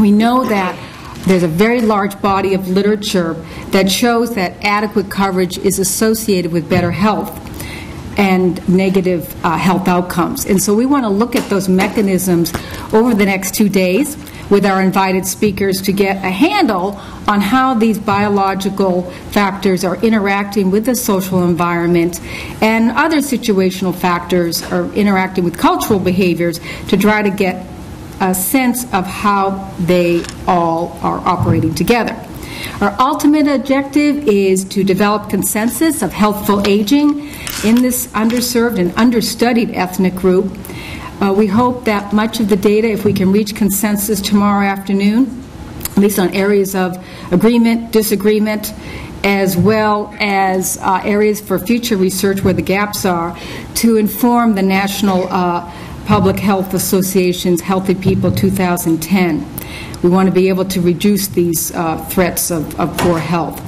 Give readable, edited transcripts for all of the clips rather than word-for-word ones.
We know that there's a very large body of literature that shows that adequate coverage is associated with better health and negative health outcomes. And so we want to look at those mechanisms over the next 2 days with our invited speakers to get a handle on how these biological factors are interacting with the social environment and other situational factors are interacting with cultural behaviors to try to get a sense of how they all are operating together. Our ultimate objective is to develop consensus of healthful aging in this underserved and understudied ethnic group. We hope that much of the data, if we can reach consensus tomorrow afternoon, at least on areas of agreement, disagreement, as well as areas for future research where the gaps are, to inform the National Public Health Association's Healthy People 2010. We want to be able to reduce these threats of poor health.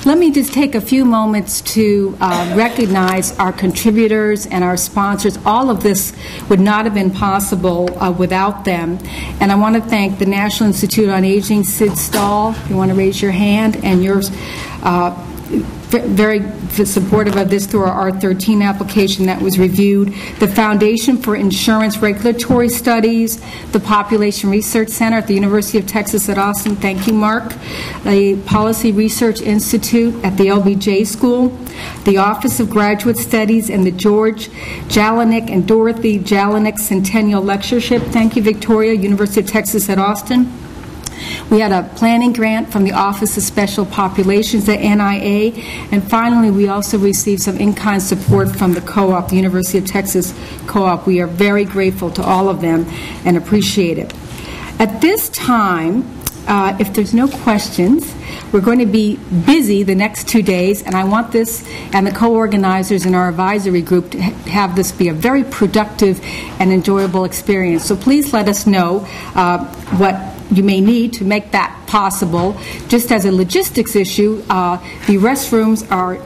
Let me just take a few moments to recognize our contributors and our sponsors. All of this would not have been possible without them. And I want to thank the National Institute on Aging, Sid Stahl. You want to raise your hand, and yours very supportive of this through our R13 application that was reviewed. The Foundation for Insurance Regulatory Studies, the Population Research Center at the University of Texas at Austin. Thank you, Mark. The Policy Research Institute at the LBJ School, the Office of Graduate Studies, and the George Jelinek and Dorothy Jelinek Centennial Lectureship. Thank you, Victoria, University of Texas at Austin. We had a planning grant from the Office of Special Populations at NIA. And finally, we also received some in-kind support from the co-op, the University of Texas co-op. We are very grateful to all of them and appreciate it. At this time, if there's no questions, we're going to be busy the next 2 days, and I want this and the co-organizers in our advisory group to have this be a very productive and enjoyable experience. So please let us know what you may need to make that possible. Just as a logistics issue, the restrooms are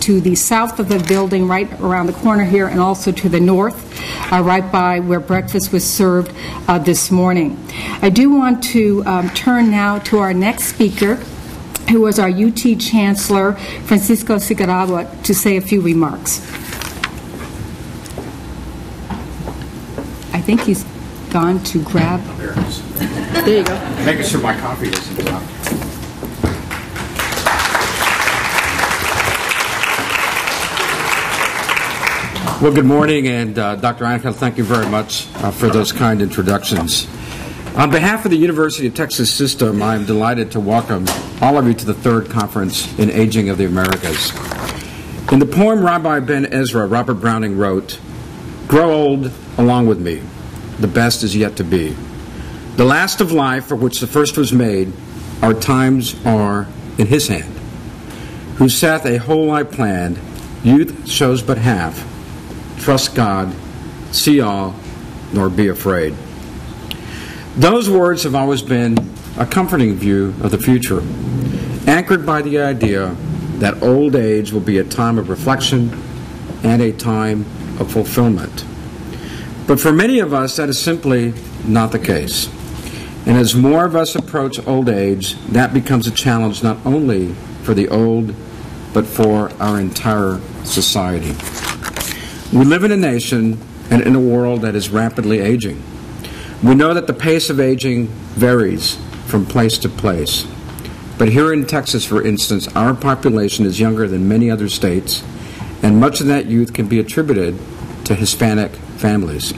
to the south of the building, right around the corner here, and also to the north, right by where breakfast was served this morning. I do want to turn now to our next speaker, who was our UT Chancellor, Francisco Cigaragua, to say a few remarks. I think he's gone to grab. There it is. There you go. Making sure my coffee doesn't drop. Well, good morning, and Dr. Angel, thank you very much for those kind introductions. On behalf of the University of Texas system, I am delighted to welcome all of you to the third conference in Aging of the Americas. In the poem Rabbi Ben Ezra, Robert Browning wrote, "Grow old along with me. The best is yet to be. The last of life for which the first was made, our times are in his hand. Who saith a whole life planned, youth shows but half. Trust God, see all, nor be afraid." Those words have always been a comforting view of the future, anchored by the idea that old age will be a time of reflection and a time of fulfillment. But for many of us, that is simply not the case. And as more of us approach old age, that becomes a challenge not only for the old, but for our entire society. We live in a nation and in a world that is rapidly aging. We know that the pace of aging varies from place to place. But here in Texas, for instance, our population is younger than many other states, and much of that youth can be attributed to Hispanic families.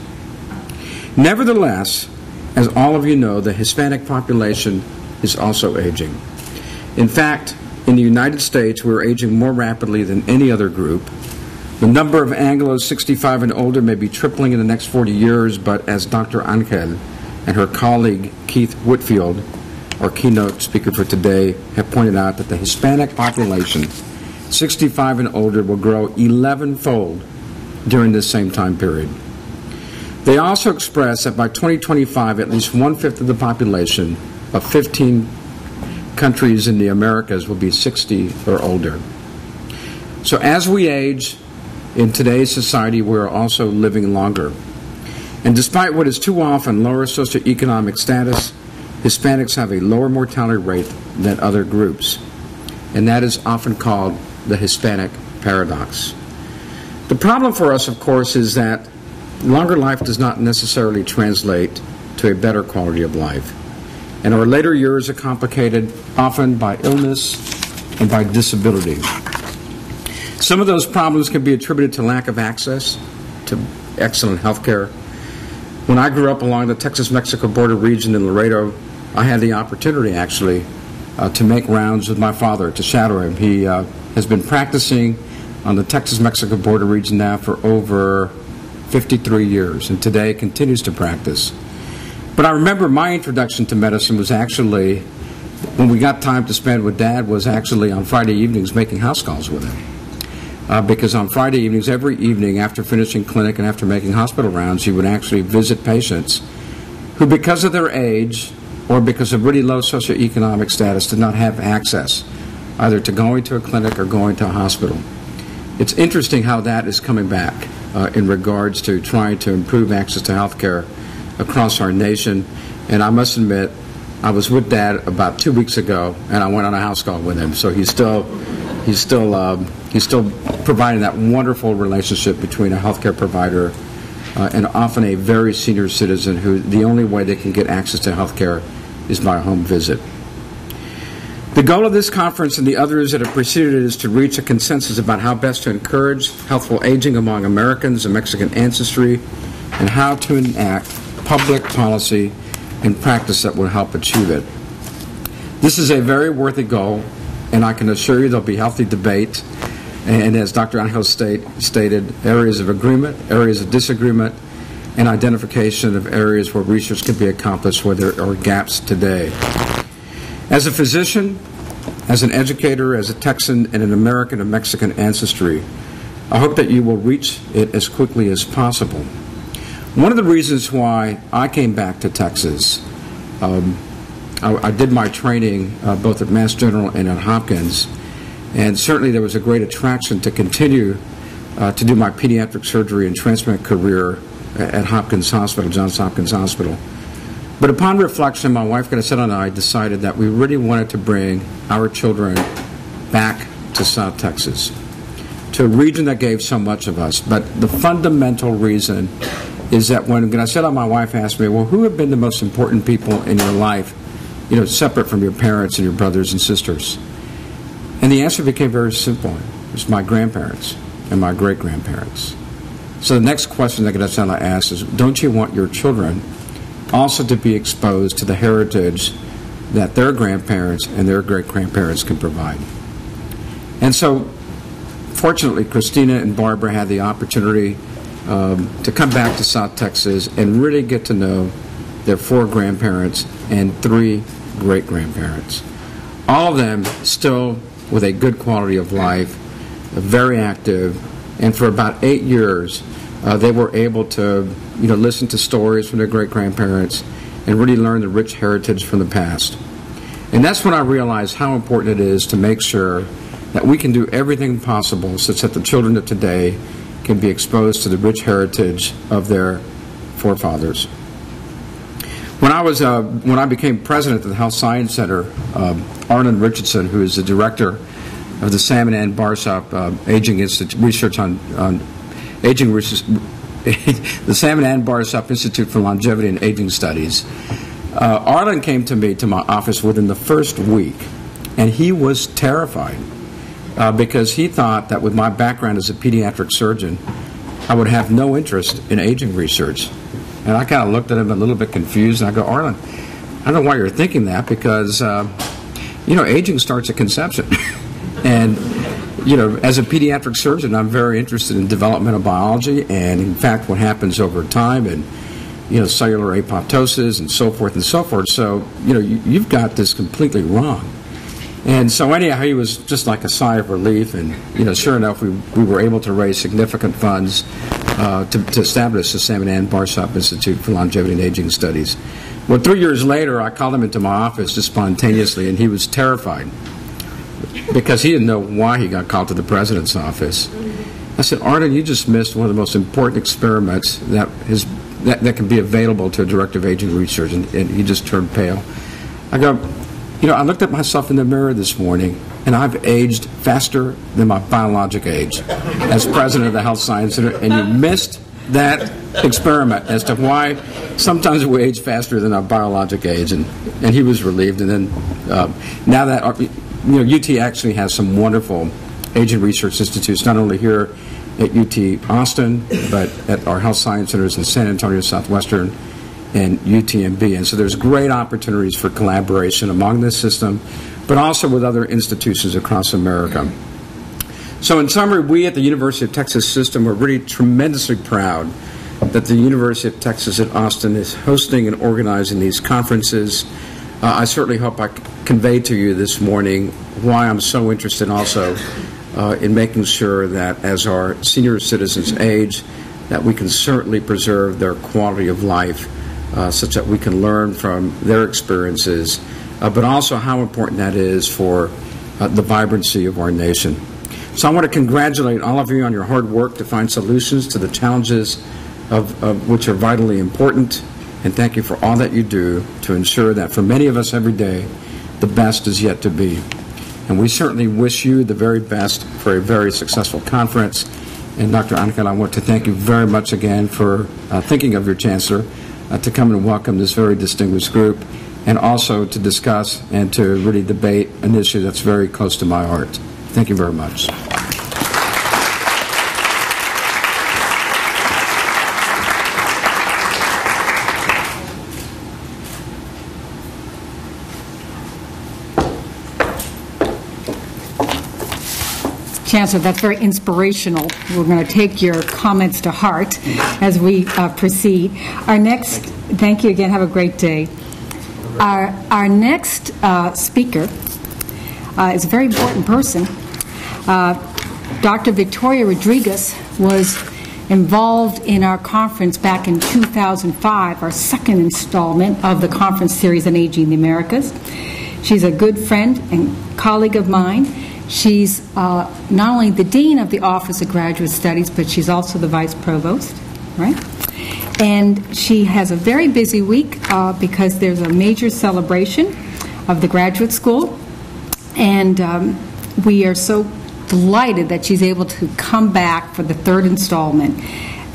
Nevertheless, as all of you know, the Hispanic population is also aging. In fact, in the United States, we're aging more rapidly than any other group. The number of Anglos 65 and older may be tripling in the next 40 years, but as Dr. Angel and her colleague Keith Whitfield, our keynote speaker for today, have pointed out, that the Hispanic population, 65 and older, will grow 11-fold during this same time period. They also express that by 2025, at least 1/5 of the population of 15 countries in the Americas will be 60 or older. So as we age, in today's society, we're also living longer. And despite what is too often lower socioeconomic status, Hispanics have a lower mortality rate than other groups, and that is often called the Hispanic paradox. The problem for us, of course, is that longer life does not necessarily translate to a better quality of life, and our later years are complicated often by illness and by disability. Some of those problems can be attributed to lack of access to excellent health care. When I grew up along the Texas-Mexico border region in Laredo, I had the opportunity, actually, to make rounds with my father, to shadow him. He has been practicing on the Texas-Mexico border region now for over 53 years, and today continues to practice. But I remember my introduction to medicine was actually, when we got time to spend with Dad, was actually on Friday evenings making house calls with him. Because on Friday evenings, every evening after finishing clinic and after making hospital rounds, he would actually visit patients who, because of their age or because of really low socioeconomic status, did not have access either to going to a clinic or going to a hospital. It's interesting how that is coming back in regards to trying to improve access to health care across our nation. And I must admit, I was with Dad about 2 weeks ago, and I went on a house call with him. So he's still providing that wonderful relationship between a healthcare provider and often a very senior citizen who the only way they can get access to healthcare is by a home visit. The goal of this conference and the others that have preceded it is to reach a consensus about how best to encourage healthful aging among Americans of Mexican ancestry and how to enact public policy and practice that will help achieve it. This is a very worthy goal, and I can assure you there'll be healthy debate, and as Dr. Angel stated, areas of agreement, areas of disagreement, and identification of areas where research can be accomplished where there are gaps today. As a physician, as an educator, as a Texan, and an American of Mexican ancestry, I hope that you will reach it as quickly as possible. One of the reasons why I came back to Texas, I did my training both at Mass General and at Hopkins, and certainly there was a great attraction to continue to do my pediatric surgery and transplant career at Hopkins Hospital, Johns Hopkins Hospital. But upon reflection, my wife Graciela and I decided that we really wanted to bring our children back to South Texas, to a region that gave so much of us. But the fundamental reason is that when Graciela, my wife, asked me, well, who have been the most important people in your life, separate from your parents and your brothers and sisters? And the answer became very simple. It was my grandparents and my great-grandparents. So the next question that Graciela asked is, don't you want your children also to be exposed to the heritage that their grandparents and their great-grandparents can provide? And so, fortunately, Christina and Barbara had the opportunity to come back to South Texas and really get to know their 4 grandparents and 3 great-grandparents. All of them still with a good quality of life, very active, and for about 8 years they were able to listen to stories from their great-grandparents and really learn the rich heritage from the past. And that's when I realized how important it is to make sure that we can do everything possible such that the children of today can be exposed to the rich heritage of their forefathers. When I became president of the Health Science Center, Arlen Richardson, who is the director of the Sam and Ann Barsop Aging Institute Research on Aging Research, the Sam and Ann Barsop Institute for Longevity and Aging Studies, Arlen came to me to my office within the first week, and he was terrified because he thought that with my background as a pediatric surgeon, I would have no interest in aging research. And I kind of looked at him a little bit confused, and I go, Arlen, I don't know why you're thinking that, because, aging starts at conception. And, as a pediatric surgeon, I'm very interested in developmental biology and, in fact, what happens over time and, cellular apoptosis and so forth and so forth. So, you've got this completely wrong. And so anyhow, he was just like a sigh of relief, and sure enough, we were able to raise significant funds to establish the Sam and Ann Barsop Institute for Longevity and Aging Studies. Well, 3 years later, I called him into my office just spontaneously, and he was terrified because he didn't know why he got called to the president's office. I said, Arlen, you just missed one of the most important experiments that has that can be available to a director of aging research, and he just turned pale. I go, I looked at myself in the mirror this morning, and I've aged faster than my biologic age as president of the Health Science Center, and you missed that experiment as to why sometimes we age faster than our biologic age, and he was relieved. And then now that UT actually has some wonderful aging research institutes, not only here at UT Austin, but at our health science centers in San Antonio Southwestern and UTMB. And so there's great opportunities for collaboration among this system, but also with other institutions across America. So in summary, we at the University of Texas System are really tremendously proud that the University of Texas at Austin is hosting and organizing these conferences. I certainly hope I conveyed to you this morning why I'm so interested also in making sure that as our senior citizens age, that we can certainly preserve their quality of life such that we can learn from their experiences, but also how important that is for the vibrancy of our nation. So I want to congratulate all of you on your hard work to find solutions to the challenges of which are vitally important, and thank you for all that you do to ensure that for many of us every day, the best is yet to be. And we certainly wish you the very best for a very successful conference. And Dr. Angel, I want to thank you very much again for thinking of your chancellor to come and welcome this very distinguished group, and also to discuss and to really debate an issue that's very close to my heart. Thank you very much. Chancellor, that's very inspirational. We're going to take your comments to heart as we proceed. Our next, thank you again, have a great day. Our next speaker is a very important person. Dr. Victoria Rodriguez was involved in our conference back in 2005, our second installment of the conference series on Aging in the Americas. She's a good friend and colleague of mine. She's not only the Dean of the Office of Graduate Studies, but she's also the Vice Provost, right? And she has a very busy week because there's a major celebration of the graduate school. And we are so delighted that she's able to come back for the third installment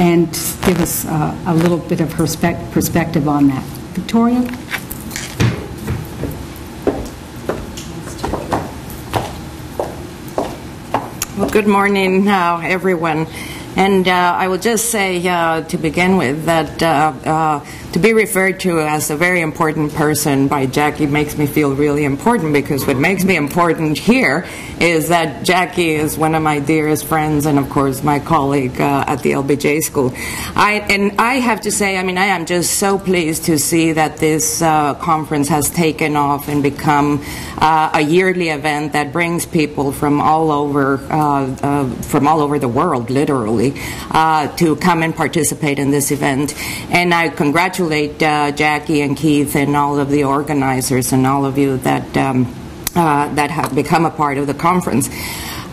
and give us a little bit of her perspective on that. Victoria? Well, good morning, everyone. And I will just say to begin with that to be referred to as a very important person by Jackie makes me feel really important, because what makes me important here is that Jackie is one of my dearest friends and, of course, my colleague at the LBJ School. I have to say, I am just so pleased to see that this conference has taken off and become a yearly event that brings people from all over the world, literally, to come and participate in this event. And I congratulate Jackie and Keith and all of the organizers and all of you that that have become a part of the conference.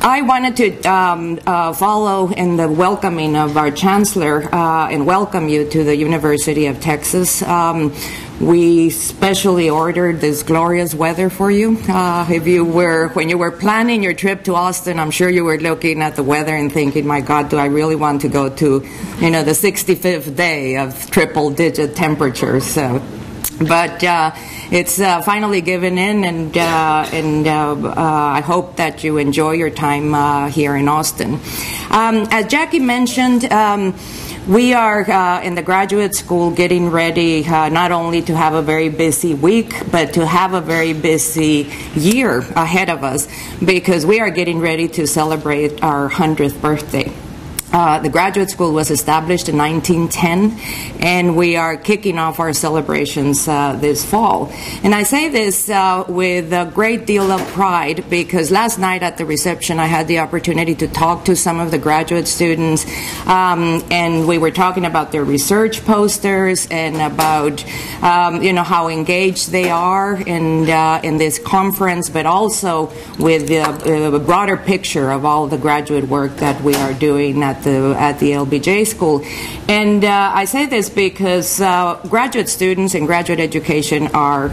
I wanted to follow in the welcoming of our Chancellor and welcome you to the University of Texas. We specially ordered this glorious weather for you. When you were planning your trip to Austin, I'm sure you were looking at the weather and thinking, my God, do I really want to go to, the 65th day of triple-digit temperatures? But it's finally given in, and I hope that you enjoy your time here in Austin. As Jackie mentioned, we are in the graduate school getting ready not only to have a very busy week, but to have a very busy year ahead of us, because we are getting ready to celebrate our 100th birthday. The graduate school was established in 1910, and we are kicking off our celebrations this fall. And I say this with a great deal of pride, because last night at the reception I had the opportunity to talk to some of the graduate students, and we were talking about their research posters and about how engaged they are in this conference, but also with the broader picture of all the graduate work that we are doing at at the LBJ school. And I say this because graduate students and graduate education are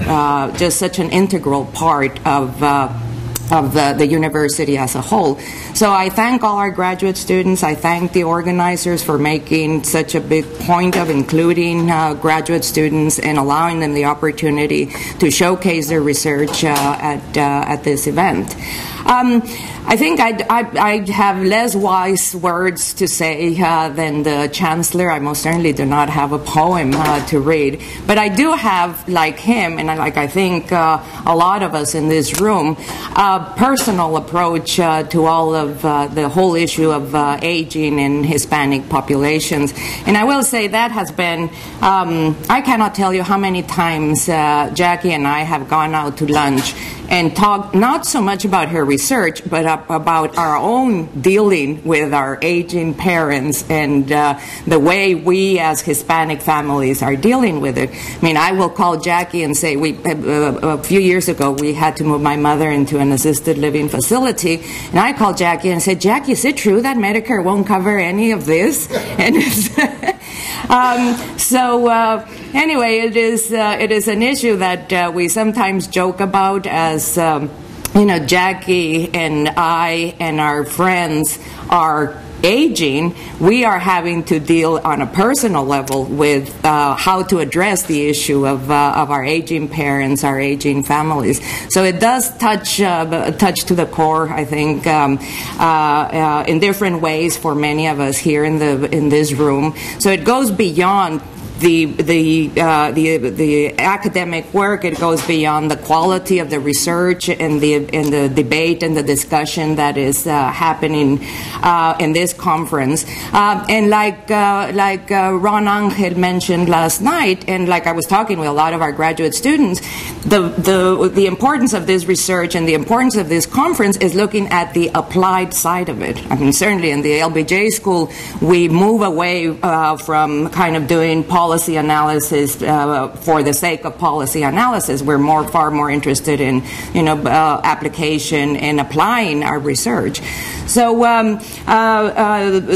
just such an integral part of the university as a whole. So I thank all our graduate students. I thank the organizers for making such a big point of including graduate students and allowing them the opportunity to showcase their research at this event. I think I have less wise words to say than the Chancellor. I most certainly do not have a poem to read. But I do have, like him, and like I think a lot of us in this room, a personal approach to all of the whole issue of aging in Hispanic populations. And I will say that has been, I cannot tell you how many times Jackie and I have gone out to lunch and talk not so much about her research, but about our own dealing with our aging parents and the way we as Hispanic families are dealing with it. I mean, I will call Jackie and say, a few years ago, we had to move my mother into an assisted living facility, and I called Jackie and said, Jackie, is it true that Medicare won't cover any of this? And anyway, it is an issue that we sometimes joke about as Jackie and I and our friends are aging. We are having to deal on a personal level with how to address the issue of our aging parents, our aging families. So it does touch to the core, I think, in different ways for many of us here in this room. So it goes beyond the academic work. It goes beyond the quality of the research and the debate and the discussion that is happening in this conference. And like Ron Angel mentioned last night, and like I was talking with a lot of our graduate students, the importance of this research and the importance of this conference is looking at the applied side of it. I mean, certainly in the LBJ school, we move away from kind of doing policy analysis for the sake of policy analysis. We're far more interested in, application and applying our research. So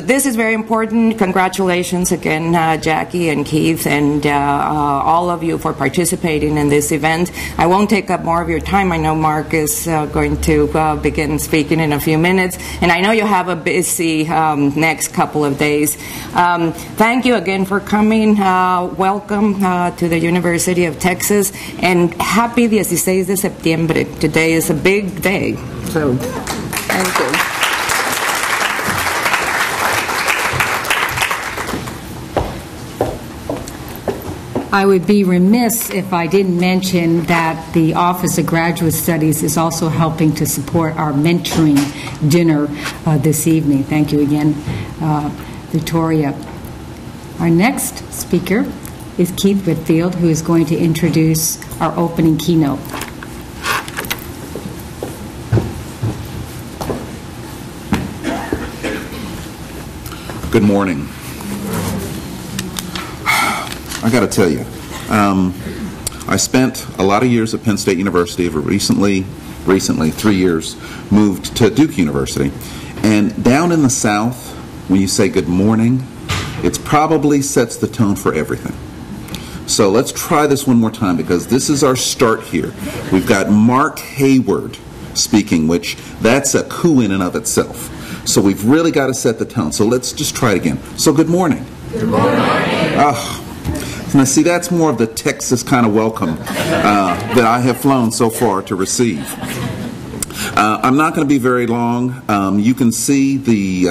this is very important. Congratulations again, Jackie and Keith, and all of you for participating in this event. I won't take up more of your time. I know Mark is going to begin speaking in a few minutes, and I know you have a busy next couple of days. Thank you again for coming. Welcome to the University of Texas, and happy 16 de septiembre. Today is a big day. So, thank you. I would be remiss if I didn't mention that the Office of Graduate Studies is also helping to support our mentoring dinner this evening. Thank you again, Victoria. Our next speaker is Keith Whitfield, who is going to introduce our opening keynote. Good morning. I got to tell you, I spent a lot of years at Penn State University, but recently, 3 years, moved to Duke University. And down in the South, when you say good morning, it probably sets the tone for everything. So let's try this one more time, because this is our start here. We've got Mark Hayward speaking, which that's a coup in and of itself. So we've really got to set the tone. So let's just try it again. So good morning. Good morning. Now, see, that's more of the Texas kind of welcome that I have flown so far to receive. I'm not going to be very long. You can see the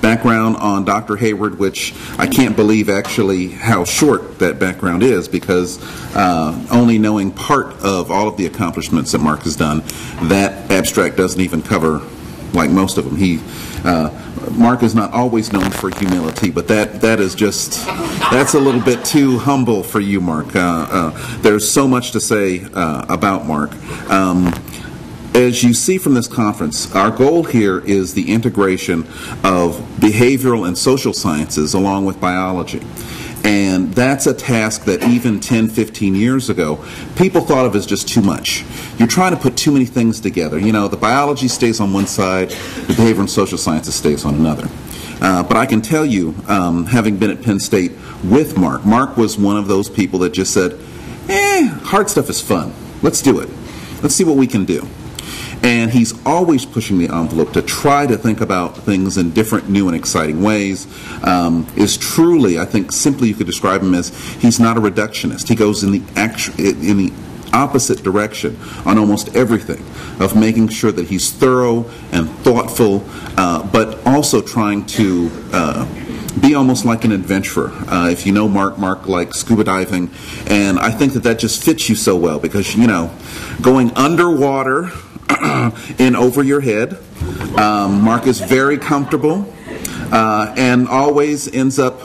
background on Dr. Hayward, which I can't believe actually how short that background is, because only knowing part of all of the accomplishments that Mark has done, that abstract doesn't even cover like most of them. Mark is not always known for humility, but that is just, that's a little bit too humble for you, Mark. There's so much to say about Mark. As you see from this conference, our goal here is the integration of behavioral and social sciences along with biology. And that's a task that even 10, 15 years ago, people thought of as just too much. You're trying to put too many things together. You know, the biology stays on one side, the behavior and social sciences stays on another. But I can tell you, having been at Penn State with Mark was one of those people that just said, hard stuff is fun. Let's do it. Let's see what we can do. And he's always pushing the envelope to try to think about things in different, new, and exciting ways. Is truly, I think, simply you could describe him as he's not a reductionist. He goes in the opposite direction on almost everything, of making sure that he's thorough and thoughtful, but also trying to be almost like an adventurer. If you know Mark likes scuba diving, and I think that just fits you so well because, going underwater in over your head, Mark is very comfortable and always ends up,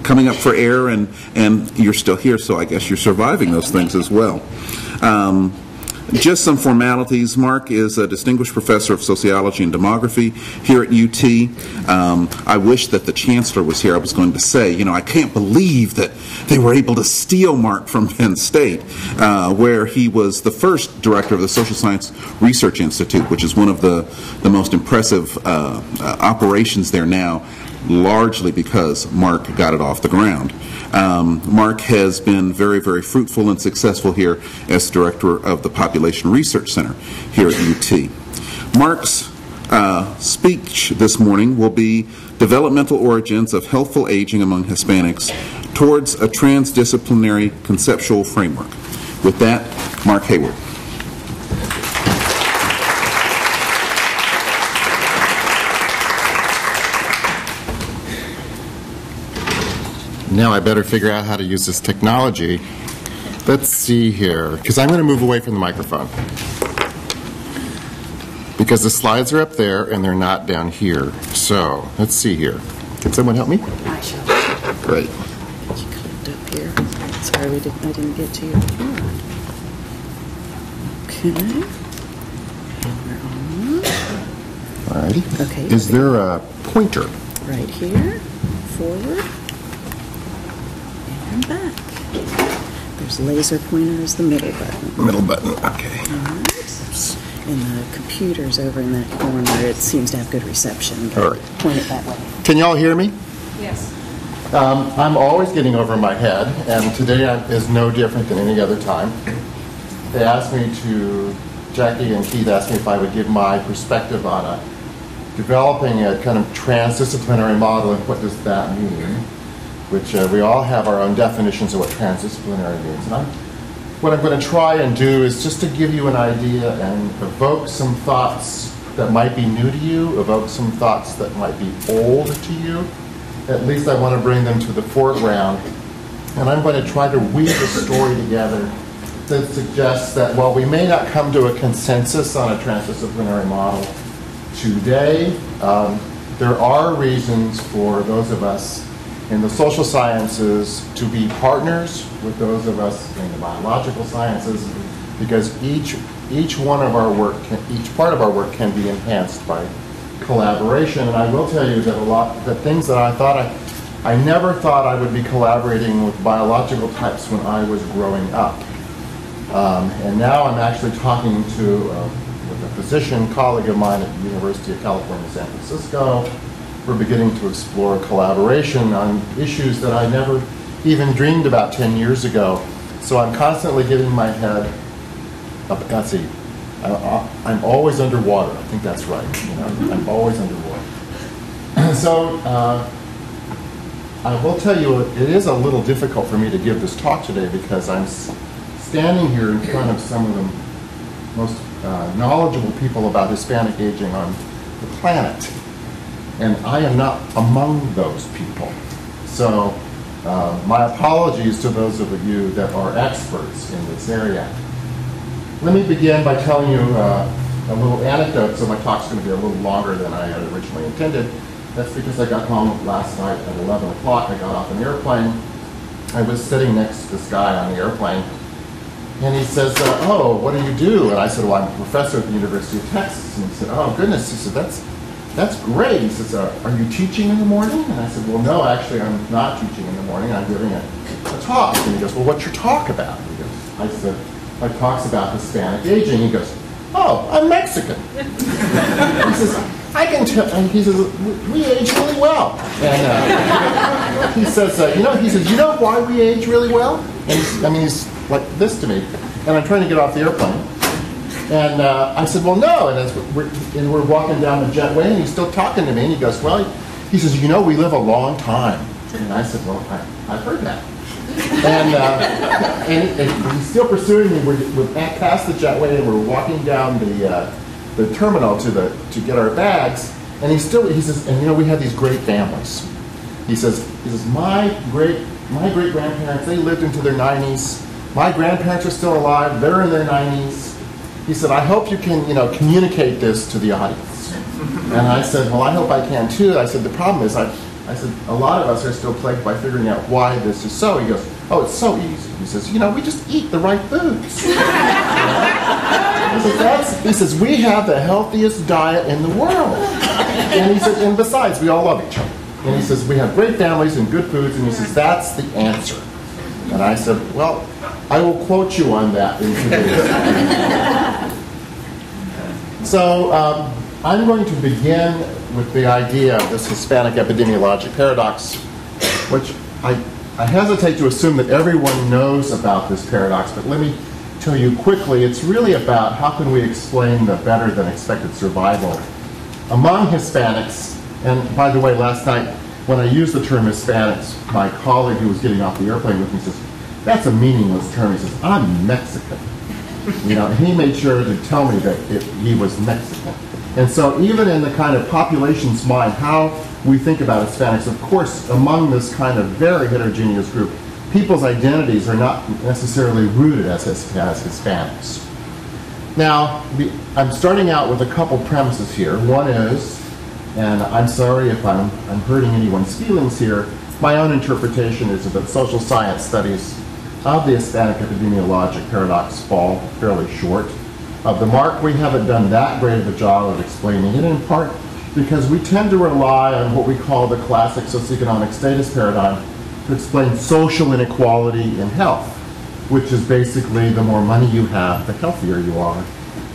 coming up for air, and you're still here, so I guess you're surviving those things as well. Just some formalities. Mark is a distinguished professor of sociology and demography here at UT. I wish that the chancellor was here. I was going to say, I can't believe that they were able to steal Mark from Penn State, where he was the first director of the Social Science Research Institute, which is one of the most impressive operations there now, largely because Mark got it off the ground. Mark has been very, very fruitful and successful here as director of the Population Research Center here at UT. Mark's speech this morning will be Developmental Origins of Healthful Aging Among Hispanics Towards a Transdisciplinary Conceptual Framework. With that, Mark Hayward. Now I better figure out how to use this technology. Let's see here, because I'm going to move away from the microphone. Because the slides are up there and they're not down here. So, let's see here. Can someone help me? I shall. Great. You clicked up here. Sorry, I didn't get to you before. Okay. We're on. Alrighty. Okay. Is there a pointer? Right here. Forward. And back. There's laser pointer as the middle button. Middle button, okay. All right. And the computer's over in that corner. It seems to have good reception. All right. Point it that way. Can y'all hear me? Yes. I'm always getting over my head, and today is no different than any other time. They asked me to, Jackie and Keith asked me if I would give my perspective on developing a kind of transdisciplinary model, and what does that mean, which we all have our own definitions of what transdisciplinary means. And what I'm going to try and do is just to give you an idea and evoke some thoughts that might be new to you, evoke some thoughts that might be old to you. At least I want to bring them to the foreground. And I'm going to try to weave a story together that suggests that while we may not come to a consensus on a transdisciplinary model today, there are reasons for those of us in the social sciences to be partners with those of us in the biological sciences, because each one of our work, each part of our work can be enhanced by collaboration. And I will tell you that the things that I never thought I would be collaborating with biological types when I was growing up. And now I'm actually talking with a physician colleague of mine at the University of California, San Francisco. We're beginning to explore collaboration on issues that I never even dreamed about 10 years ago. So I'm constantly getting my head up. Let's see, I'm always underwater. I think that's right. I'm always underwater. So I will tell you, it is a little difficult for me to give this talk today because I'm standing here in front of some of the most knowledgeable people about Hispanic aging on the planet. And I am not among those people. So my apologies to those of you that are experts in this area. Let me begin by telling you a little anecdote. So my talk's going to be a little longer than I had originally intended. That's because I got home last night at 11 o'clock. I got off an airplane. I was sitting next to this guy on the airplane. And he says, oh, what do you do? And I said, well, I'm a professor at the University of Texas. And he said, oh, goodness. He said, that's great. He says, are you teaching in the morning? And I said, well, no, actually, I'm not teaching in the morning. I'm giving a talk. And he goes, well, what's your talk about? I said, my talk's about Hispanic aging. He goes, "Oh, I'm Mexican." He says, "I can tell." And he says, "We age really well." And he says, "You know why we age really well?" And he's like this to me, and I'm trying to get off the airplane. And I said, "Well, no." And we're walking down the jetway, and he's still talking to me. And he goes, "Well," he says, "you know, we live a long time." And I said, "Well, I've heard that." And he's still pursuing me. We're past the jetway, and we're walking down the terminal to get our bags. And he says, "And you know, we have these great families." He says, my great grandparents, they lived into their 90s. My grandparents are still alive. They're in their 90s. He said, "I hope you can, communicate this to the audience." And I said, "Well, I hope I can too." I said, "The problem is, I said, a lot of us are still plagued by figuring out why this is so." He goes, "Oh, it's so easy." He says, "We just eat the right foods." He says, "We have the healthiest diet in the world." And he says, "And besides, we all love each other." And he says, "We have great families and good foods." And he says, "That's the answer." And I said, "Well, I will quote you on that in today's. So I'm going to begin with the idea of this Hispanic epidemiologic paradox, which I hesitate to assume that everyone knows about this paradox, but let me tell you quickly. It's really about how can we explain the better than expected survival among Hispanics. And by the way, last night when I used the term Hispanics, my colleague who was getting off the airplane with me says, "That's a meaningless term." He says, "I'm Mexican." And he made sure to tell me that he was Mexican. And so even in the kind of population's mind, how we think about Hispanics, of course, among this kind of very heterogeneous group, people's identities are not necessarily rooted as Hispanics. Now, I'm starting out with a couple premises here. One is, and I'm sorry if I'm hurting anyone's feelings here, my own interpretation is that social science studies of the Hispanic epidemiologic paradox fall fairly short of the mark. We haven't done that great of a job of explaining it, in part because we tend to rely on what we call the classic socioeconomic status paradigm to explain social inequality in health, which is basically the more money you have, the healthier you are.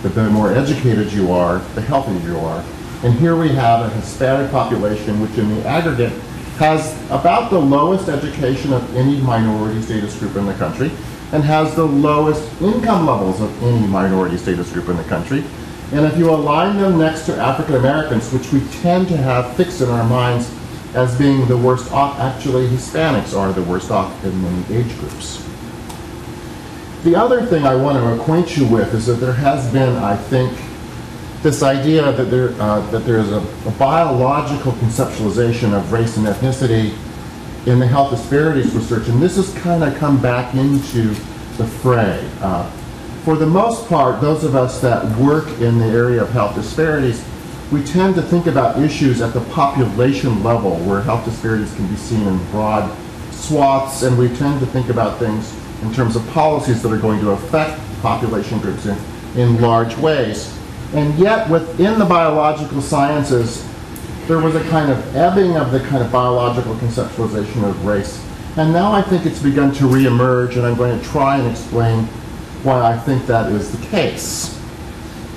The more educated you are, the healthier you are. And here we have a Hispanic population which in the aggregate has about the lowest education of any minority status group in the country and has the lowest income levels of any minority status group in the country. And if you align them next to African Americans, which we tend to have fixed in our minds as being the worst off, actually Hispanics are the worst off in many age groups. The other thing I want to acquaint you with is that there has been, I think, this idea that there is a biological conceptualization of race and ethnicity in the health disparities research, and this has kind of come back into the fray. For the most part, those of us that work in the area of health disparities, we tend to think about issues at the population level where health disparities can be seen in broad swaths, and we tend to think about things in terms of policies that are going to affect population groups in large ways. And yet, within the biological sciences, there was a kind of ebbing of the kind of biological conceptualization of race. And now I think it's begun to reemerge, and I'm going to try and explain why I think that is the case.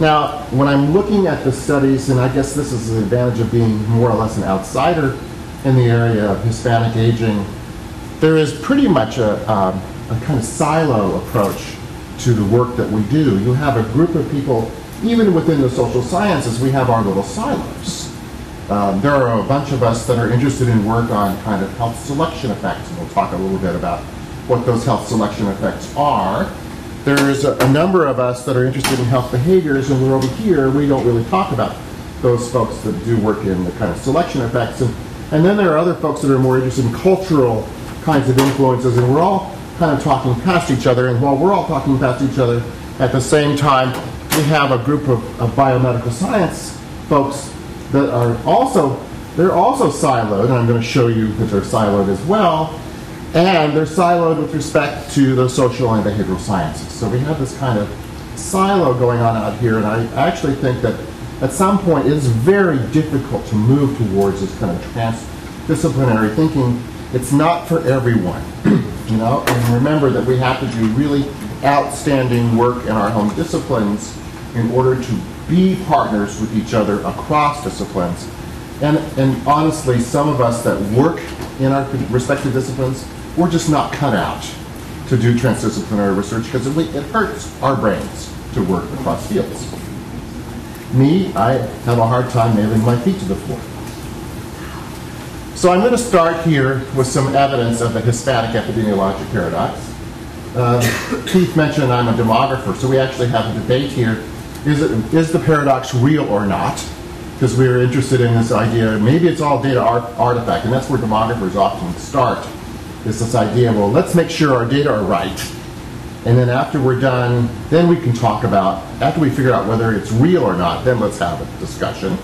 Now, when I'm looking at the studies, and I guess this is the advantage of being more or less an outsider in the area of Hispanic aging, there is pretty much a kind of silo approach to the work that we do. You have a group of people. Even within the social sciences, we have our little silos. There are a bunch of us that are interested in work on kind of health selection effects, and we'll talk a little bit about what those health selection effects are. There's a number of us that are interested in health behaviors, and we're over here, we don't really talk about those folks that do work in the kind of selection effects. And then there are other folks that are more interested in cultural kinds of influences, and we're all kind of talking past each other. And while we're all talking past each other, at the same time, we have a group of biomedical science folks that are also siloed, and I'm going to show you that they're siloed as well, and they're siloed with respect to the social and behavioral sciences. So we have this kind of silo going on out here, and I actually think that at some point it is very difficult to move towards this kind of transdisciplinary thinking. It's not for everyone, and remember that we have to do really outstanding work in our home disciplines in order to be partners with each other across disciplines. And honestly, some of us that work in our respective disciplines, we're just not cut out to do transdisciplinary research because it hurts our brains to work across fields. Me, I have a hard time nailing my feet to the floor. So I'm going to start here with some evidence of the Hispanic epidemiologic paradox. Keith mentioned I'm a demographer, so we actually have a debate here. Is the paradox real or not? Because we're interested in this idea, maybe it's all data artifact, and that's where demographers often start, is this idea, well, let's make sure our data are right. And then after we're done, then we can talk about, after we figure out whether it's real or not, then let's have a discussion.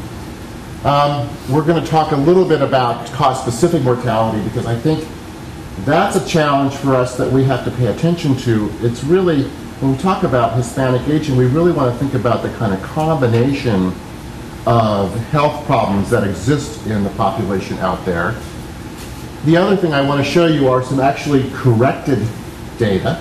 We're going to talk a little bit about cause-specific mortality, because I think that's a challenge for us that we have to pay attention to. It's really, when we talk about Hispanic aging, we really want to think about the kind of combination of health problems that exist in the population out there. The other thing I want to show you are some actually corrected data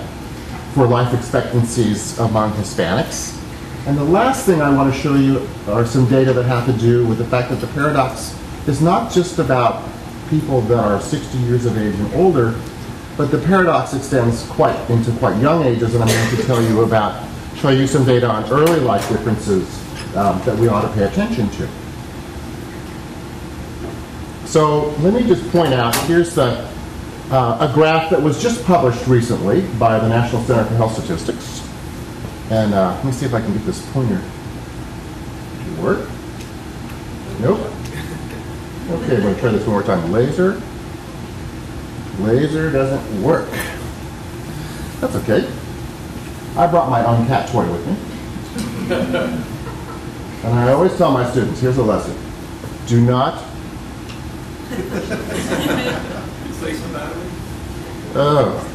for life expectancies among Hispanics. And the last thing I want to show you are some data that have to do with the fact that the paradox is not just about people that are 60 years of age and older, but the paradox extends into quite young ages, and I'm going to show you some data on early life differences that we ought to pay attention to. So let me just point out, here's a graph that was just published recently by the National Center for Health Statistics. And let me see if I can get this pointer to work. Nope. Okay, I'm going to try this one more time. Laser doesn't work. That's okay. I brought my own cat toy with me. And I always tell my students, here's a lesson. Do not... Oh.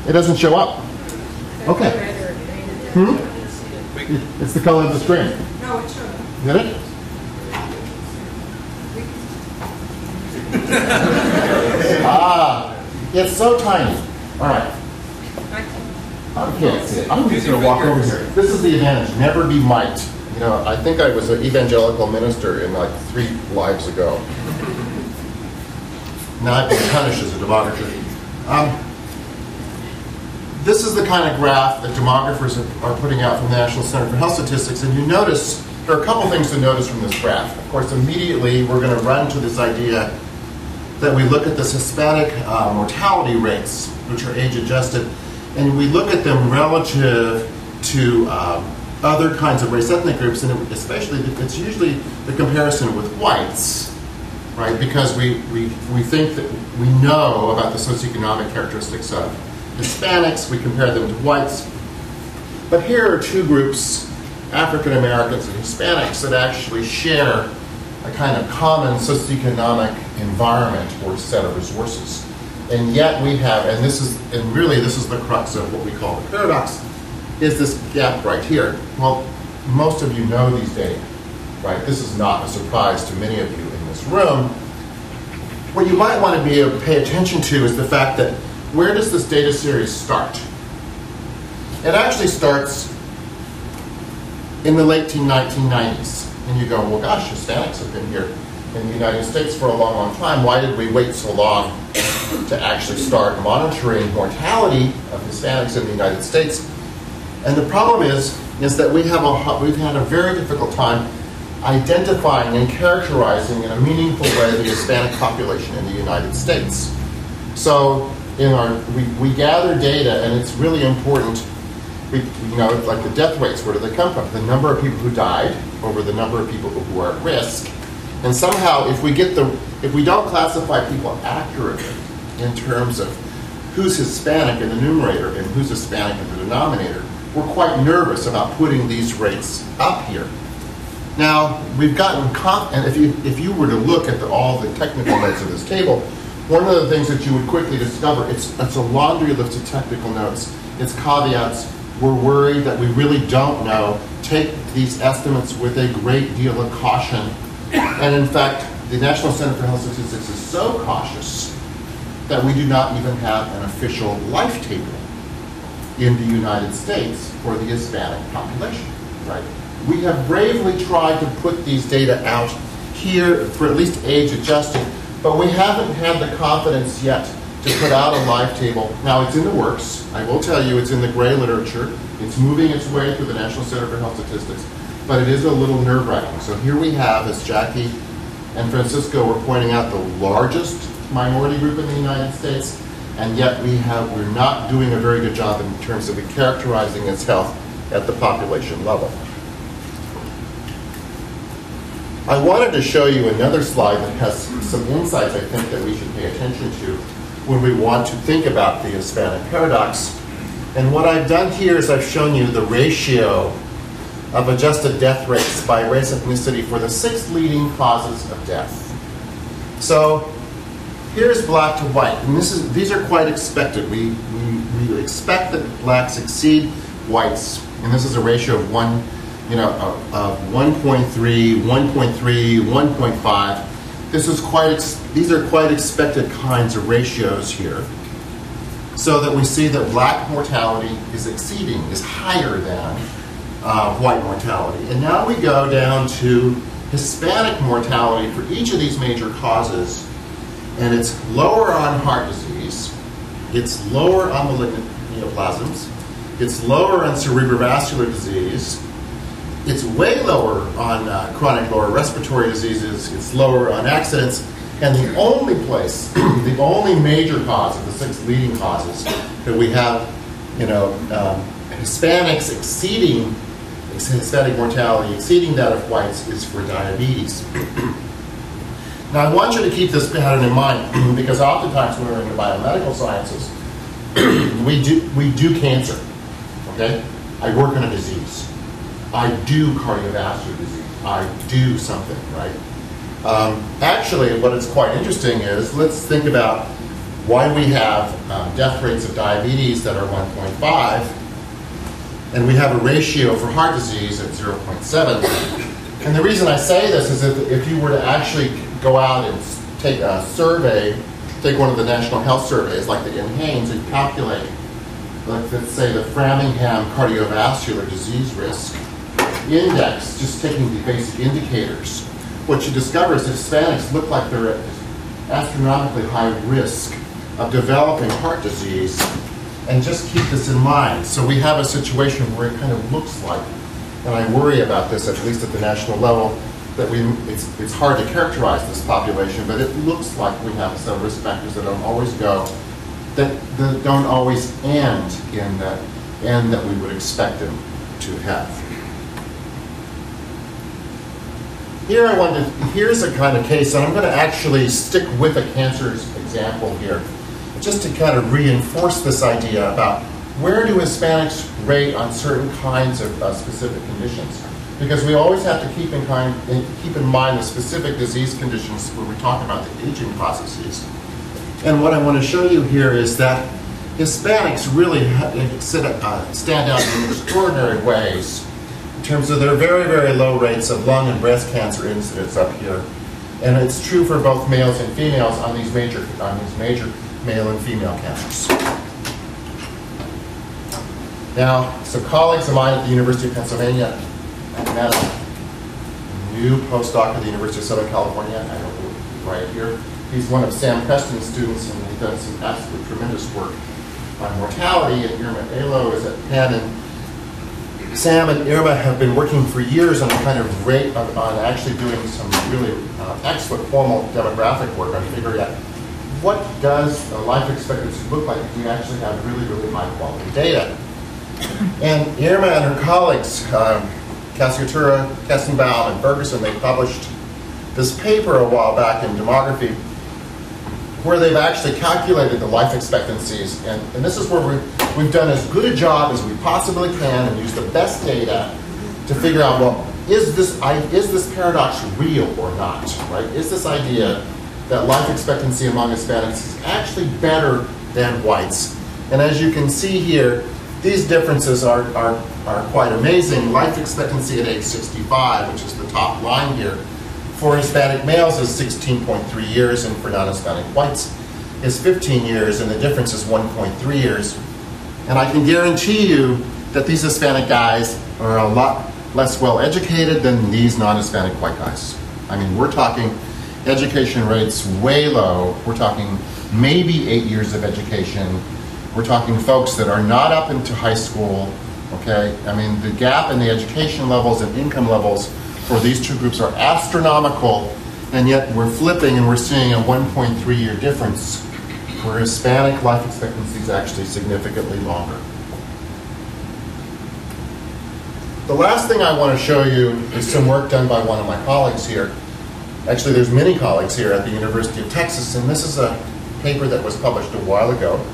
It doesn't show up. Okay. It's the color of the screen. No, it showed up. Did it? It's so tiny. All right. I can't see it. I'm just going to walk over here. This is the advantage. Never be might. You know, I think I was an evangelical minister in like 3 lives ago. Now I've been punished as a demographer. This is the kind of graph that demographers are putting out from the National Center for Health Statistics, and you notice, there are a couple things to notice from this graph. Of course, immediately we're going to run to this idea that we look at this Hispanic mortality rates, which are age-adjusted, and we look at them relative to other kinds of race ethnic groups, and especially, it's usually the comparison with whites, right? Because we think that we know about the socioeconomic characteristics of Hispanics, we compare them to whites. But here are 2 groups, African Americans and Hispanics, that actually share a kind of common socioeconomic environment or set of resources. And yet we have, and really this is the crux of what we call the paradox, is this gap right here. Well, most of you know these data, right? This is not a surprise to many of you in this room. What you might want to be able to pay attention to is the fact that, where does this data series start? It actually starts in the late 1990s. And you go, well, gosh, Hispanics have been here in the United States for a long, long time. Why did we wait so long to actually start monitoring mortality of Hispanics in the United States? And the problem is that we've had a very difficult time identifying and characterizing in a meaningful way the Hispanic population in the United States. So we gather data, and it's really important. Like the death rates, where do they come from? The number of people who died over the number of people who are at risk. And somehow, if we don't classify people accurately in terms of who's Hispanic in the numerator and who's Hispanic in the denominator, we're quite nervous about putting these rates up here. Now, we've gotten, and if you were to look at all the technical notes of this table, one of the things that you would quickly discover, it's a laundry list of technical notes. It's caveats. We're worried that we really don't know. Take these estimates with a great deal of caution. And in fact, the National Center for Health Statistics is so cautious that we do not even have an official life table in the United States for the Hispanic population, right? We have bravely tried to put these data out here for at least age adjusted, but we haven't had the confidence yet to put out a live table. Now, it's in the works. I will tell you, it's in the gray literature. It's moving its way through the National Center for Health Statistics, but it is a little nerve-wracking. So here we have, as Jackie and Francisco were pointing out, the largest minority group in the United States, and yet we're not doing a very good job in terms of characterizing its health at the population level. I wanted to show you another slide that has some insights I think that we should pay attention to when we want to think about the Hispanic paradox. And what I've done here is I've shown you the ratio of adjusted death rates by race ethnicity for the 6 leading causes of death. So here's black to white, and these are quite expected. We expect that blacks exceed whites, and this is a ratio of 1.3, 1.3, 1.5. These are quite expected kinds of ratios here, so that we see that black mortality is higher than white mortality. And now we go down to Hispanic mortality for each of these major causes, and it's lower on heart disease, it's lower on malignant neoplasms, it's lower on cerebrovascular disease, it's way lower on chronic lower respiratory diseases, it's lower on accidents, and the only place, the only major cause of the 6 leading causes that we have, Hispanics exceeding, Hispanic mortality exceeding that of whites is for diabetes. Now I want you to keep this pattern in mind because oftentimes when we're in the biomedical sciences, we do cancer, okay? I work on a disease. I do cardiovascular disease. I do something, right? Actually, what is quite interesting is, let's think about why we have death rates of diabetes that are 1.5, and we have a ratio for heart disease at 0.7. And the reason I say this is if you were to actually go out and take a survey, take one of the national health surveys like the NHANES and calculate, let's say, the Framingham cardiovascular disease risk index, just taking the basic indicators, what you discover is that Hispanics look like they're at astronomically high risk of developing heart disease. And just keep this in mind. So we have a situation where it kind of looks like, and I worry about this at least at the national level, that it's hard to characterize this population, but it looks like we have some risk factors that don't always don't always end in the end that we would expect them to have. Here's a kind of case, and I'm going to actually stick with a cancer example here, just to kind of reinforce this idea about where do Hispanics rate on certain kinds of specific conditions. Because we always have to keep in mind the specific disease conditions when we talk about the aging processes. And what I want to show you here is that Hispanics really stand out in extraordinary ways in terms of their very, very low rates of lung and breast cancer incidence up here. And it's true for both males and females on these major male and female cancers. Now, some colleagues of mine at the University of Pennsylvania met a new postdoc at the University of Southern California. I don't know, right here. He's one of Sam Preston's students, and he does some absolute tremendous work on mortality. And Irma Alo is at Penn, and Sam and Irma have been working for years on a kind of rate on actually doing some really excellent formal demographic work on figuring out what does life expectancy look like if we actually have really, really high quality data. And Irma and her colleagues, Casciatura, Kessenbaum, and Ferguson, they published this paper a while back in Demography where they've actually calculated the life expectancies. And this is where we've done as good a job as we possibly can and used the best data to figure out, well, is this paradox real or not, right? Is this idea that life expectancy among Hispanics is actually better than whites? And as you can see here, these differences are quite amazing. Life expectancy at age 65, which is the top line here, for Hispanic males is 16.3 years, and for non-Hispanic whites is 15 years, and the difference is 1.3 years. And I can guarantee you that these Hispanic guys are a lot less well educated than these non-Hispanic white guys. I mean, we're talking education rates way low. We're talking maybe 8 years of education. We're talking folks that are not up into high school, okay? I mean, the gap in the education levels and income levels for these two groups are astronomical, and yet we're flipping and we're seeing a 1.3-year difference where Hispanic life expectancy is actually significantly longer. The last thing I want to show you is some work done by one of my colleagues here. Actually, there's many colleagues here at the University of Texas, and this is a paper that was published a while ago.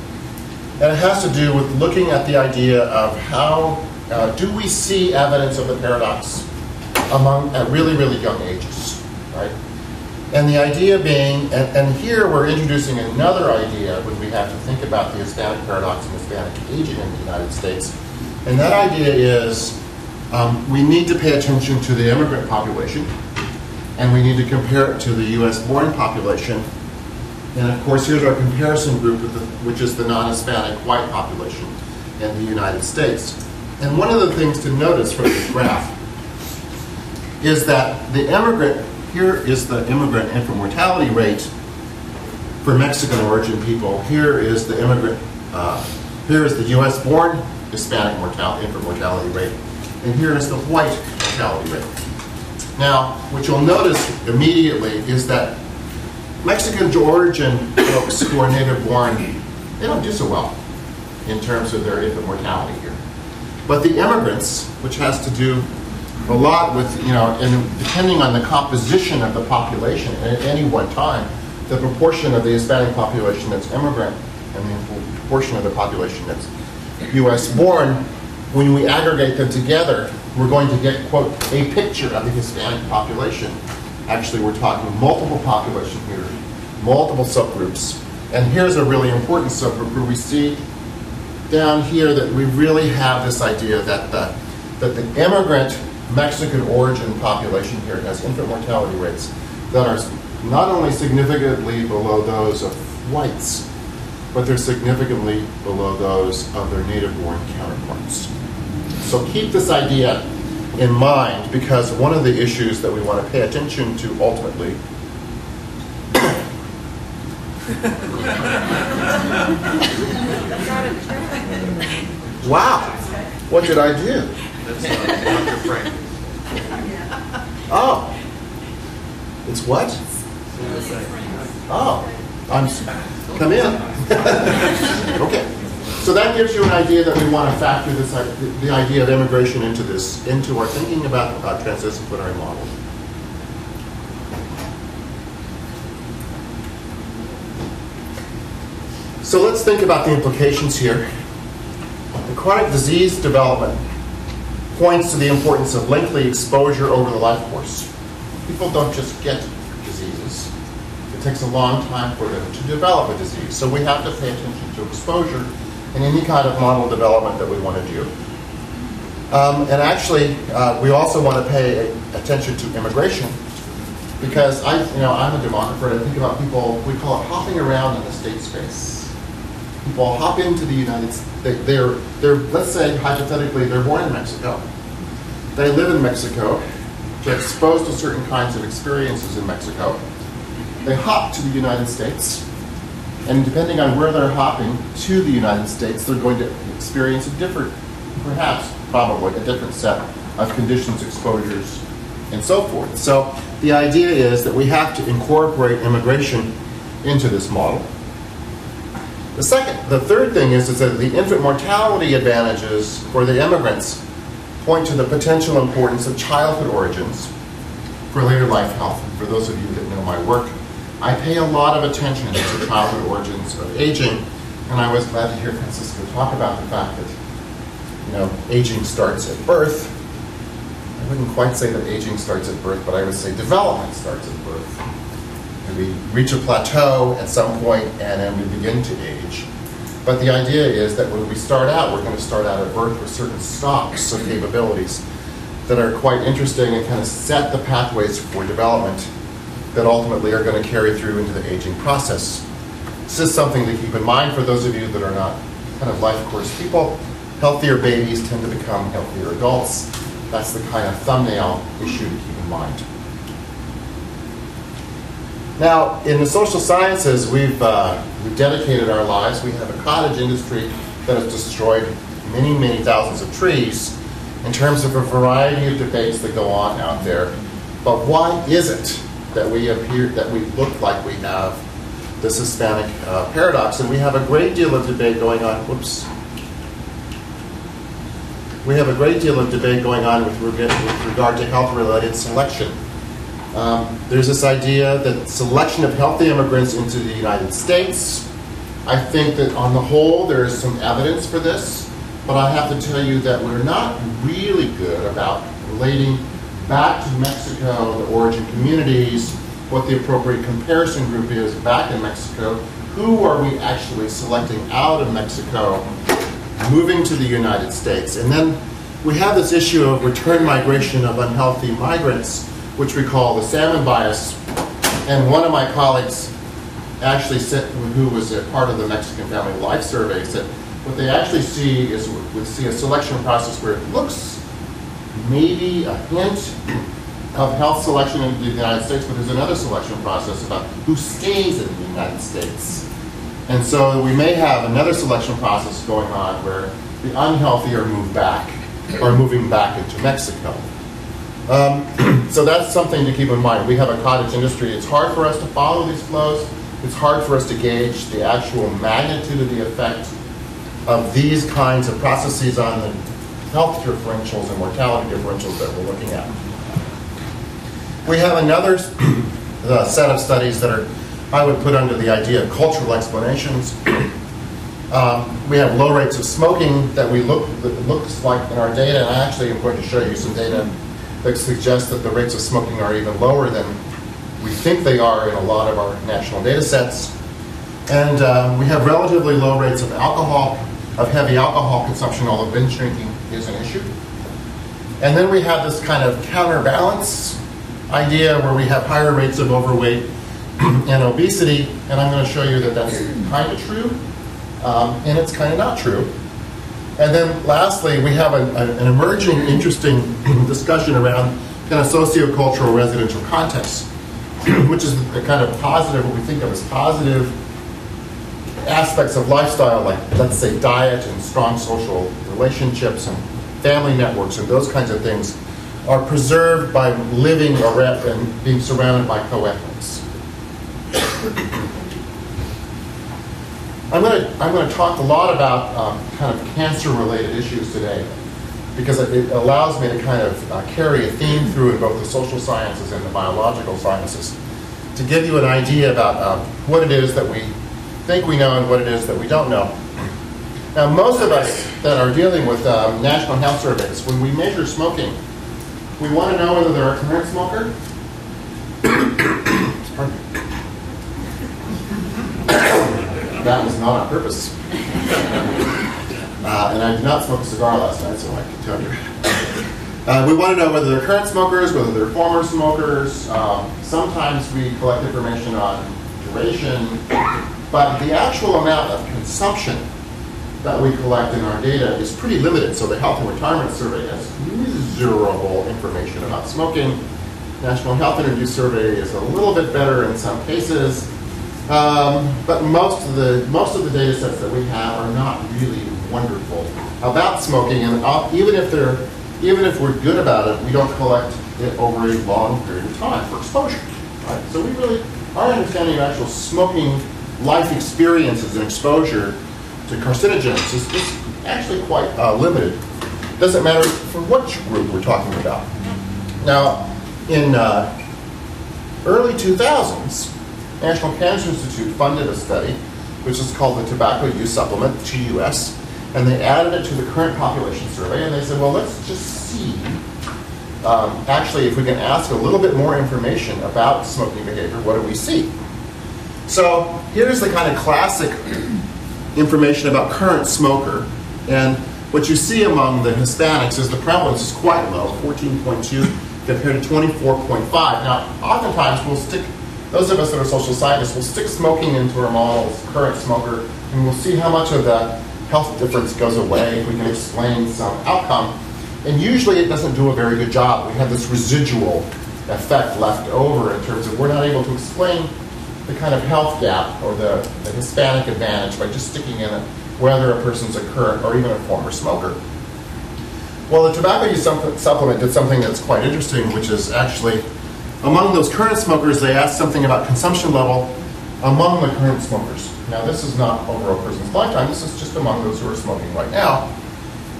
And it has to do with looking at the idea of how do we see evidence of the paradox at really, really young ages, right? And the idea being, and here we're introducing another idea when we have to think about the Hispanic paradox and Hispanic aging in the United States. And that idea is we need to pay attention to the immigrant population, and we need to compare it to the U.S.-born population. And of course, here's our comparison group, which is the non-Hispanic white population in the United States. And one of the things to notice from this graph is that the immigrant, here is the immigrant infant mortality rate for Mexican origin people. Here is the immigrant, here is the U.S.-born Hispanic infant mortality rate, and here is the white mortality rate. Now, what you'll notice immediately is that Mexican origin folks who are native born, they don't do so well in terms of their infant mortality here. But the immigrants, which has to do a lot with, and depending on the composition of the population at any one time, the proportion of the Hispanic population that's immigrant and the proportion of the population that's U.S. born, when we aggregate them together, we're going to get, quote, a picture of the Hispanic population. Actually, we're talking multiple population here, multiple subgroups. And here's a really important subgroup where we see down here that we really have this idea that the immigrant Mexican origin population here has infant mortality rates that are not only significantly below those of whites, but they're significantly below those of their native-born counterparts. So keep this idea in mind, because one of the issues that we want to pay attention to ultimately wow, what did I do? Oh, it's what? Oh, come in. Okay. So that gives you an idea that we want to factor this, the idea of immigration into our thinking about transdisciplinary model. So let's think about the implications here. The chronic disease development points to the importance of lengthy exposure over the life course. People don't just get diseases. It takes a long time for them to develop a disease. So we have to pay attention to exposure in any kind of model development that we want to do. And actually, we also want to pay attention to immigration, because I'm a demographer, and I think about people, we call it hopping around in the state space. People hop into the United States. They're let's say, hypothetically, they're born in Mexico. They live in Mexico. They're exposed to certain kinds of experiences in Mexico. They hop to the United States. And depending on where they're hopping to the United States, they're going to experience a different, perhaps, probably, a different set of conditions, exposures, and so forth. So the idea is that we have to incorporate immigration into this model. The third thing is that the infant mortality advantages for the immigrants point to the potential importance of childhood origins for later life health. And for those of you that know my work, I pay a lot of attention to childhood origins of aging, and I was glad to hear Francisco talk about the fact that, aging starts at birth. I wouldn't quite say that aging starts at birth, but I would say development starts at birth. And we reach a plateau at some point, and then we begin to age. But the idea is that when we start out, we're going to start out at birth with certain stocks of capabilities that are quite interesting and kind of set the pathways for development that ultimately are going to carry through into the aging process. This is something to keep in mind for those of you that are not kind of life course people. Healthier babies tend to become healthier adults. That's the kind of thumbnail issue to keep in mind. Now, in the social sciences, we've dedicated our lives. We have a cottage industry that has destroyed many, many thousands of trees in terms of a variety of debates that go on out there. But why is it that we look like we have this Hispanic paradox? And we have a great deal of debate going on. Whoops. We have a great deal of debate going on with regard to health-related selection. There's this idea that selection of healthy immigrants into the United States. I think that on the whole there is some evidence for this, but I have to tell you that we're not really good about relating back to Mexico, the origin communities, what the appropriate comparison group is back in Mexico. Who are we actually selecting out of Mexico, moving to the United States? And then we have this issue of return migration of unhealthy migrants, which we call the salmon bias. And one of my colleagues actually said, who was a part of the Mexican Family Life Survey, said what they actually see is we see a selection process where it looks maybe a hint of health selection in the United States, but there's another selection process about who stays in the United States. And so we may have another selection process going on where the unhealthy are moving back into Mexico. So that's something to keep in mind. We have a cottage industry. It's hard for us to follow these flows. It's hard for us to gauge the actual magnitude of the effect of these kinds of processes on the health differentials and mortality differentials that we're looking at. We have another set of studies that I would put under the idea of cultural explanations. We have low rates of smoking that looks like in our data, and I actually am going to show you some data that suggests that the rates of smoking are even lower than we think they are in a lot of our national data sets. And we have relatively low rates of heavy alcohol consumption, although binge drinking is an issue. And then we have this kind of counterbalance idea where we have higher rates of overweight and obesity, and I'm going to show you that that's kind of true, and it's kind of not true. And then lastly, we have an emerging, interesting discussion around kind of sociocultural residential context, which is the kind of positive, what we think of as positive aspects of lifestyle, like, let's say, diet and strong social relationships and family networks and those kinds of things, are preserved by living around and being surrounded by co-ethnics. I'm going to talk a lot about kind of cancer-related issues today, because it allows me to kind of carry a theme through in both the social sciences and the biological sciences, to give you an idea about what it is that we think we know and what it is that we don't know. Now, most of us that are dealing with national health surveys, when we measure smoking, we want to know whether they're a current smoker. That was not on purpose. And I did not smoke a cigar last night, so I can tell you. We want to know whether they're current smokers, whether they're former smokers. Sometimes we collect information on duration, but the actual amount of consumption that we collect in our data is pretty limited. So the Health and Retirement Survey has miserable information about smoking. National Health Interview Survey is a little bit better in some cases, but most of the data sets that we have are not really wonderful about smoking. And even if we're good about it, we don't collect it over a long period of time for exposure. Right? So our understanding of actual smoking life experiences and exposure to carcinogens is actually quite limited. Doesn't matter for which group we're talking about. Now, in early 2000s, National Cancer Institute funded a study, which is called the Tobacco Use Supplement, TUS, and they added it to the current population survey, and they said, well, let's just see, actually, if we can ask a little bit more information about smoking behavior, what do we see? So here's the kind of classic information about current smoker, and what you see among the Hispanics is the prevalence is quite low, 14.2 compared to 24.5. Now, oftentimes those of us that are social scientists will stick smoking into our models, current smoker, and we'll see how much of that health difference goes away, if we can explain some outcome. And usually it doesn't do a very good job. We have this residual effect left over in terms of we're not able to explain the kind of health gap or the Hispanic advantage by just sticking in it whether a person's a current or even a former smoker. Well, the tobacco use supplement did something that's quite interesting, which is actually among those current smokers, they asked something about consumption level among the current smokers. Now, this is not over a person's lifetime. This is just among those who are smoking right now.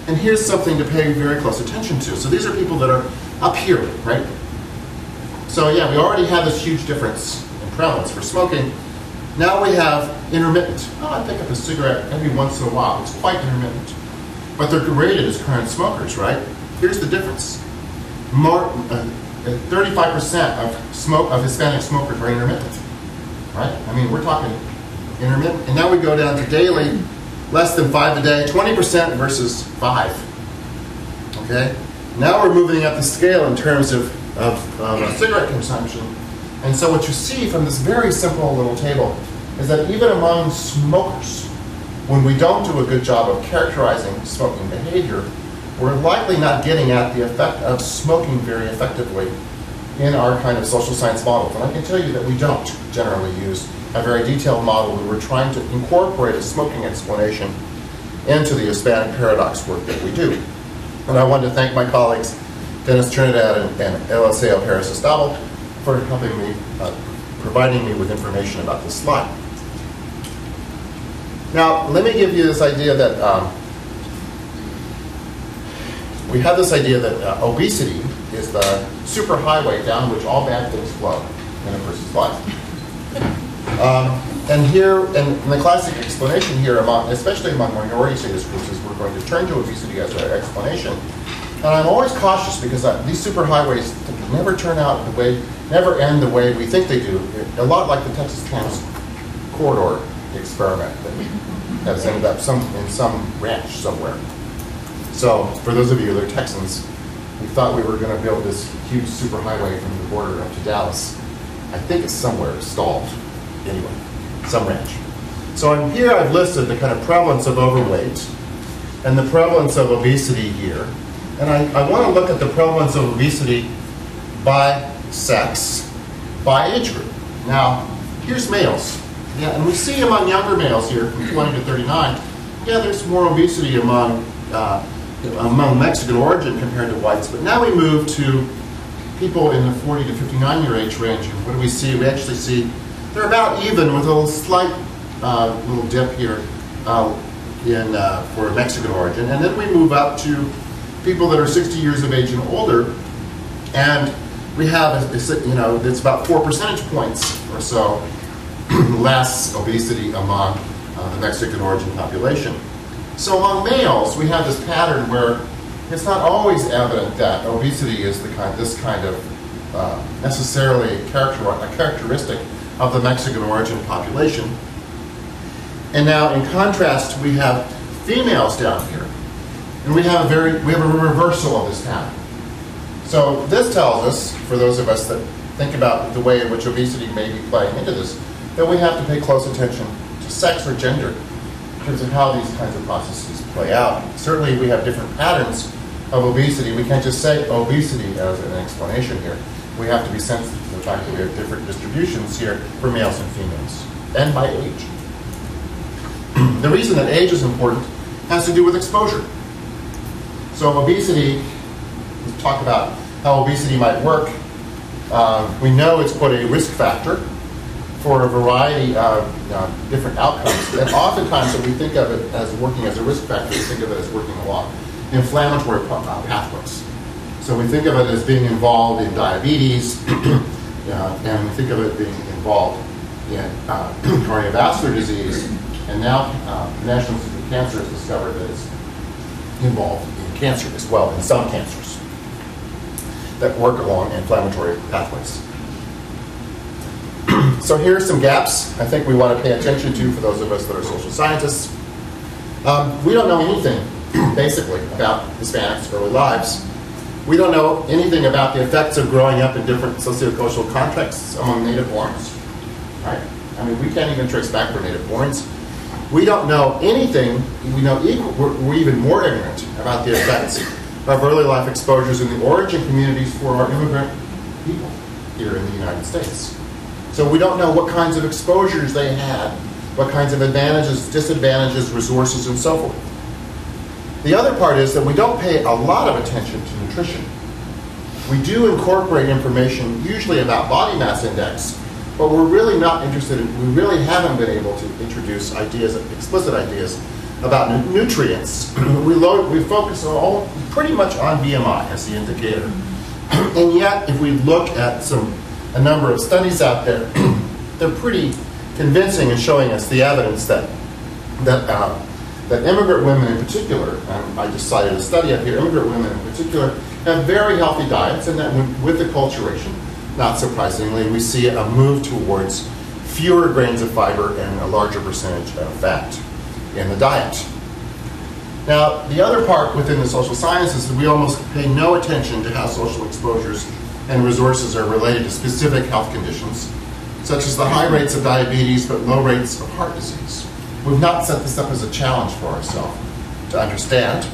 And here's something to pay very close attention to. So these are people that are up here, right? So yeah, we already have this huge difference in prevalence for smoking. Now we have intermittent. Oh, I pick up a cigarette every once in a while. It's quite intermittent. But they're rated as current smokers, right? Here's the difference. 35% of Hispanic smokers are intermittent, right? I mean, we're talking intermittent. And now we go down to daily, less than 5 a day, 20% versus 5. Okay? Now we're moving up the scale in terms of cigarette consumption. And so what you see from this very simple little table is that even among smokers, when we don't do a good job of characterizing smoking behavior, we're likely not getting at the effect of smoking very effectively in our kind of social science models. And I can tell you that we don't generally use a very detailed model where we're trying to incorporate a smoking explanation into the Hispanic paradox work that we do. And I want to thank my colleagues, Dennis Trinidad and Eliseo Perez-Estabel, for helping me, providing me with information about this slide. Now, let me give you this idea that we have this idea that obesity is the superhighway down which all bad things flow in a person's life. And here, and the classic explanation here, especially among minority status groups, is we're going to turn to obesity as our explanation. And I'm always cautious because these superhighways never turn out the way, never end the way we think they do. A lot like the Texas Trans Corridor experiment that has ended up in some ranch somewhere. So, for those of you that are Texans, we thought we were going to build this huge superhighway from the border up to Dallas. I think it's somewhere stalled. Anyway, some ranch. So here I've listed the kind of prevalence of overweight and the prevalence of obesity here. And I want to look at the prevalence of obesity by sex, by age group. Now, here's males. Yeah, and we see among younger males here, from 20 to 39, yeah, there's more obesity among Mexican origin compared to whites. But now we move to people in the 40 to 59 year age range. And what do we see? We actually see they're about even with a little slight little dip here for Mexican origin. And then we move up to people that are 60 years of age and older. And we have, it's about 4 percentage points or so less obesity among the Mexican origin population. So among males, we have this pattern where it's not always evident that obesity is this kind of necessarily a characteristic of the Mexican origin population. And now, in contrast, we have females down here, and we have a reversal of this pattern. So this tells us, for those of us that think about the way in which obesity may be playing into this, that we have to pay close attention to sex or gender in terms of how these kinds of processes play out. Certainly, we have different patterns of obesity. We can't just say obesity as an explanation here. We have to be sensitive to the fact that we have different distributions here for males and females, and by age. The reason that age is important has to do with exposure. So obesity, we talk about how obesity might work. We know it's quite a risk factor for a variety of different outcomes. And oftentimes when we think of it as working as a risk factor, we think of it as working along inflammatory pathways. So we think of it as being involved in diabetes, and we think of it being involved in cardiovascular disease. And now the National Institute of Cancer has discovered that it's involved in cancer as well, in some cancers that work along inflammatory pathways. So here are some gaps I think we want to pay attention to for those of us that are social scientists. We don't know anything, basically, about Hispanics' early lives. We don't know anything about the effects of growing up in different sociocultural contexts among native-borns. Right? I mean, we can't even trace back for native-borns. We don't know anything. We're even more ignorant about the effects of early life exposures in the origin communities for our immigrant people here in the United States. So we don't know what kinds of exposures they had, what kinds of advantages, disadvantages, resources, and so forth. The other part is that we don't pay a lot of attention to nutrition. We do incorporate information usually about body mass index, but we're really not interested in, we really haven't been able to introduce ideas, explicit ideas about nutrients. We focus pretty much on BMI as the indicator. And yet, if we look at a number of studies out there, they're pretty convincing in showing us the evidence that immigrant women in particular, and I just cited a study up here, immigrant women in particular have very healthy diets, and that with acculturation, not surprisingly, we see a move towards fewer grains of fiber and a larger percentage of fat in the diet. Now, the other part within the social sciences is we almost pay no attention to how social exposures and resources are related to specific health conditions, such as the high rates of diabetes but low rates of heart disease. We've not set this up as a challenge for ourselves to understand.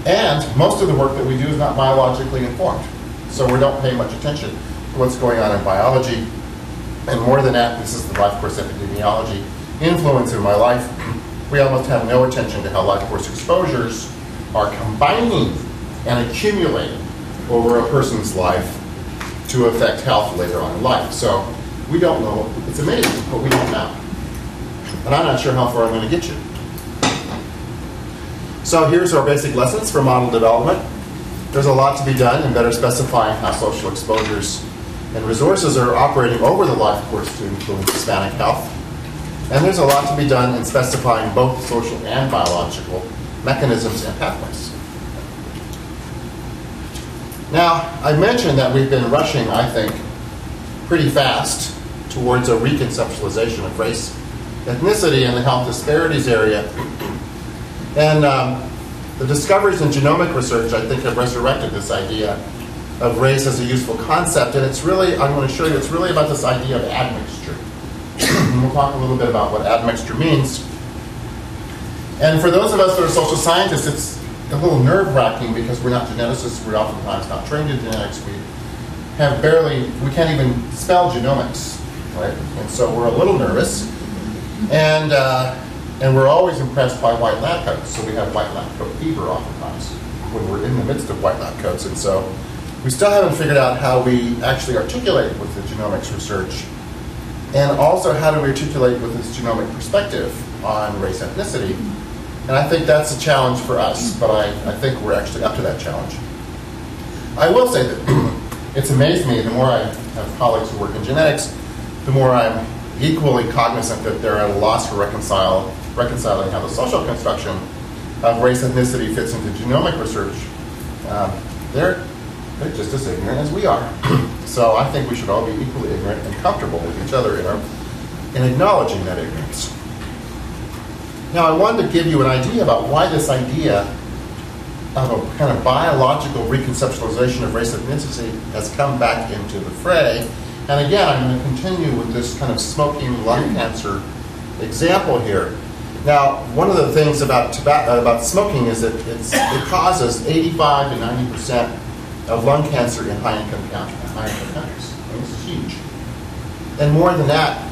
And most of the work that we do is not biologically informed. So we don't pay much attention to what's going on in biology. And more than that, this is the life course epidemiology influence in my life. We almost have no attention to how life course exposures are combining and accumulating over a person's life to affect health later on in life. So we don't know. It's amazing, but we don't know. And I'm not sure how far I'm going to get you. So here's our basic lessons for model development. There's a lot to be done in better specifying how social exposures and resources are operating over the life course to influence Hispanic health. And there's a lot to be done in specifying both social and biological mechanisms and pathways. Now, I mentioned that we've been rushing, I think, pretty fast towards a reconceptualization of race, ethnicity, and the health disparities area. And the discoveries in genomic research, I think, have resurrected this idea of race as a useful concept. And it's really, I'm going to show you, it's really about this idea of admixture. And we'll talk a little bit about what admixture means. And for those of us that are social scientists, it's a little nerve-wracking because we're not geneticists, we're oftentimes not trained in genetics, we can't even spell genomics, right? And so we're a little nervous. And we're always impressed by white lab coats, so we have white lab coat fever oftentimes when we're in the midst of white lab coats. And so we still haven't figured out how we actually articulate with the genomics research, and also how do we articulate with this genomic perspective on race ethnicity. And I think that's a challenge for us, but I think we're actually up to that challenge. I will say that it's amazed me, the more I have colleagues who work in genetics, the more I'm equally cognizant that they're at a loss for reconciling how the social construction of race ethnicity fits into genomic research. They're just as ignorant as we are. So I think we should all be equally ignorant and comfortable with each other in acknowledging that ignorance. Now, I wanted to give you an idea about why this idea of a kind of biological reconceptualization of race ethnicity has come back into the fray. And again, I'm going to continue with this kind of smoking lung cancer example here. Now, one of the things about smoking is that it causes 85 to 90% of lung cancer in high-income countries. I mean, it's huge. And more than that,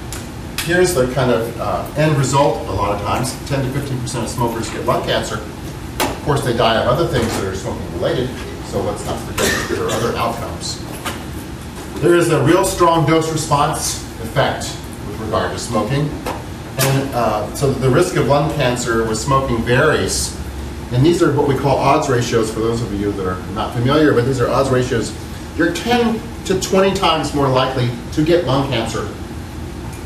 here's the kind of end result a lot of times. 10 to 15% of smokers get lung cancer. Of course, they die of other things that are smoking-related, so let's not forget that there are other outcomes. There is a real strong dose-response effect with regard to smoking. And so the risk of lung cancer with smoking varies. And these are what we call odds ratios for those of you that are not familiar, but these are odds ratios. You're 10 to 20 times more likely to get lung cancer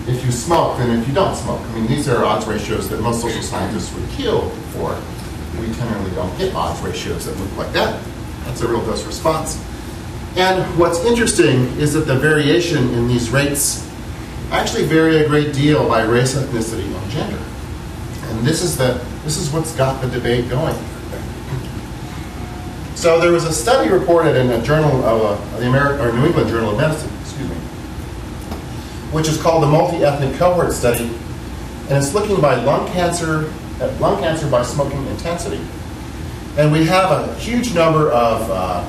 if you smoke than if you don't smoke. I mean, these are odds ratios that most social scientists would kill for. We generally don't get odds ratios that look like that. That's a real dose response. And what's interesting is that the variation in these rates actually vary a great deal by race, ethnicity, and gender. And this is what's got the debate going. So there was a study reported in a journal of the New England Journal of Medicine, which is called the Multi-Ethnic Cohort Study. and it's looking by lung cancer by smoking intensity. And we have a huge number of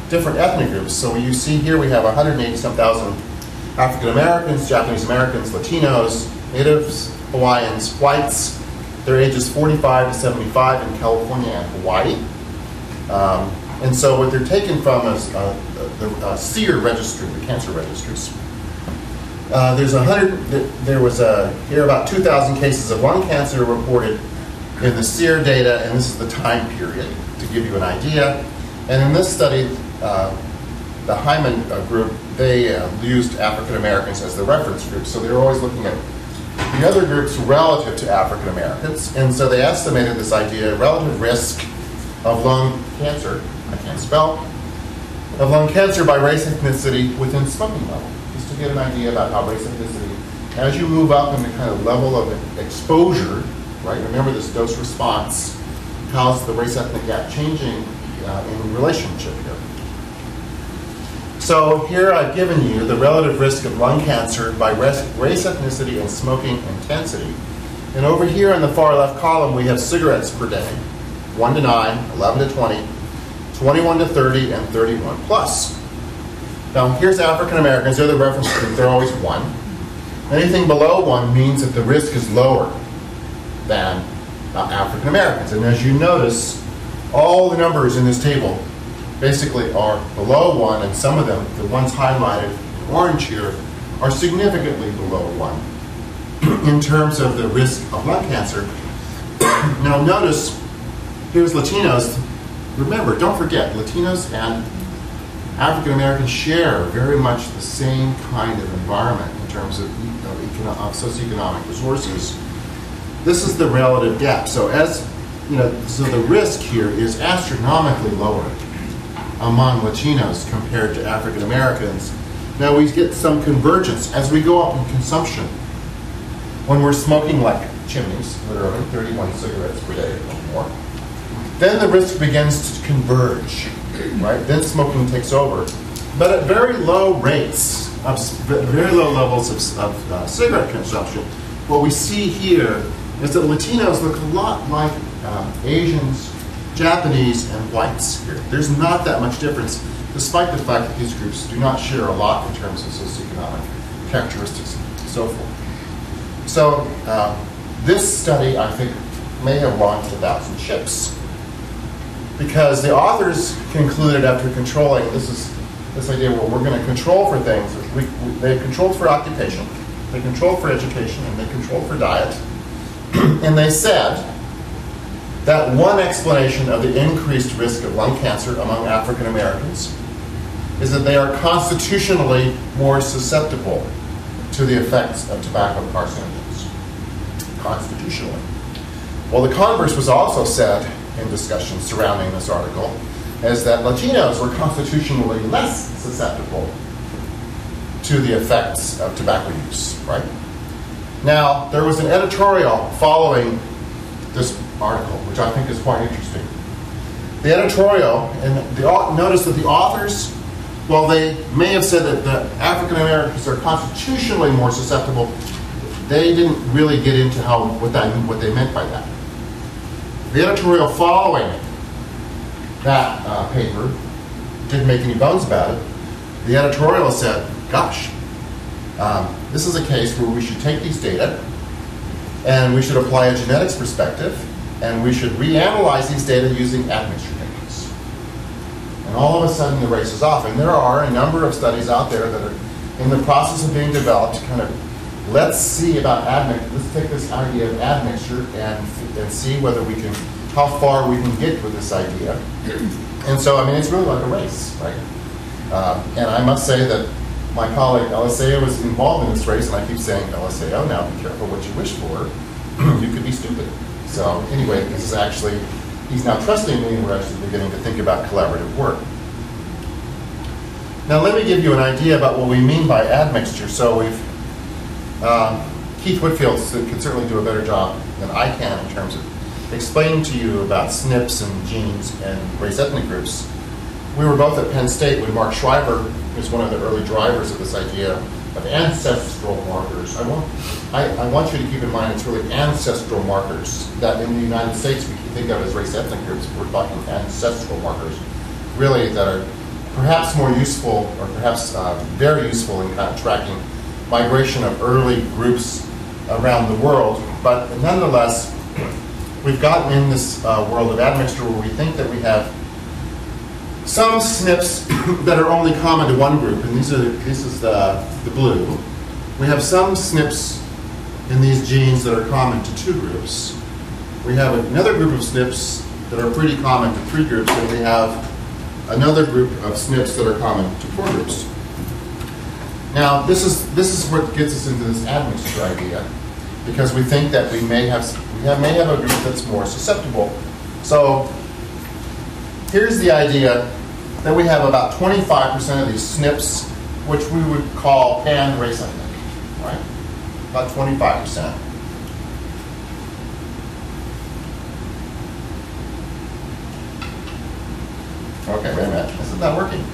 different ethnic groups. So you see here we have 180-some thousand African Americans, Japanese Americans, Latinos, Natives, Hawaiians, whites. Their ages 45 to 75 in California and Hawaii. And so what they're taken from is the SEER registry, the cancer registries. There was here about 2,000 cases of lung cancer reported in the SEER data, and this is the time period to give you an idea. And in this study, the Hyman group, they used African Americans as the reference group. So they were always looking at the other groups relative to African Americans. And so they estimated this idea, relative risk of lung cancer, I can't spell, of lung cancer by race ethnicity within smoking level. Just to get an idea about how race ethnicity, as you move up in the kind of level of exposure, right? Remember this dose response, how's the race ethnic gap changing in relationship here. So here I've given you the relative risk of lung cancer by race ethnicity and smoking intensity. And over here in the far left column, we have cigarettes per day, 1 to 9, 11 to 20, 21 to 30, and 31 plus. Now here's African Americans, they're the reference group, they're always 1. Anything below 1 means that the risk is lower than African Americans. And as you notice, all the numbers in this table basically are below 1, and some of them, the ones highlighted in orange here, are significantly below 1 in terms of the risk of lung cancer. Now notice, here's Latinos. Remember, don't forget, Latinos and African Americans share very much the same kind of environment in terms of socioeconomic resources. This is the relative gap. So so the risk here is astronomically lower among Latinos compared to African Americans. Now we get some convergence as we go up in consumption. When we're smoking like chimneys, literally 31 cigarettes per day or more, then the risk begins to converge, right? Then smoking takes over. But at very low rates, very low levels of cigarette consumption, what we see here is that Latinos look a lot like Asians, Japanese, and whites here. There's not that much difference, despite the fact that these groups do not share a lot in terms of socioeconomic characteristics and so forth. So this study, I think, may have launched 1,000 ships, because the authors concluded after controlling, this idea where we're going to control for things. They controlled for occupation, they controlled for education, and they controlled for diet. And they said that one explanation of the increased risk of lung cancer among African Americans is that they are constitutionally more susceptible to the effects of tobacco carcinogens. Constitutionally. Well, the converse was also said in discussions surrounding this article, is that Latinos were constitutionally less susceptible to the effects of tobacco use, right? Now, there was an editorial following this article, which I think is quite interesting. The editorial, and notice that the authors, while they may have said that the African Americans are constitutionally more susceptible, they didn't really get into what they meant by that. The editorial following that paper didn't make any bones about it. The editorial said, gosh, this is a case where we should take these data and we should apply a genetics perspective and we should reanalyze these data using admixture techniques. And all of a sudden the race is off. And there are a number of studies out there that are in the process of being developed to kind of, let's see about admixture. Let's take this idea of admixture and see whether we can, how far we can get with this idea. And so, I mean, it's really like a race, right? And I must say that my colleague LSAO was involved in this race, and I keep saying, LSAO, now be careful what you wish for. You could be stupid. So anyway, this is actually, he's now trusting me, and we're actually beginning to think about collaborative work. Now let me give you an idea about what we mean by admixture. So we've, Keith Whitfield can certainly do a better job than I can in terms of explaining to you about SNPs and genes and race ethnic groups. We were both at Penn State when Mark Schreiber was one of the early drivers of this idea of ancestral markers. I want you to keep in mind it's really ancestral markers that in the United States we think of as race ethnic groups. We're talking ancestral markers, really, that are perhaps more useful or perhaps very useful in kind of tracking migration of early groups around the world. But nonetheless, we've gotten in this world of admixture where we think that we have some SNPs that are only common to one group, and this is the blue. We have some SNPs in these genes that are common to two groups. We have another group of SNPs that are pretty common to three groups, and we have another group of SNPs that are common to four groups. Now, this is what gets us into this admixture idea, because we think that we may have a group that's more susceptible. So here's the idea that we have about 25% of these SNPs, which we would call pan-race ethnic, right? About 25%. Okay, wait a minute. This is not working.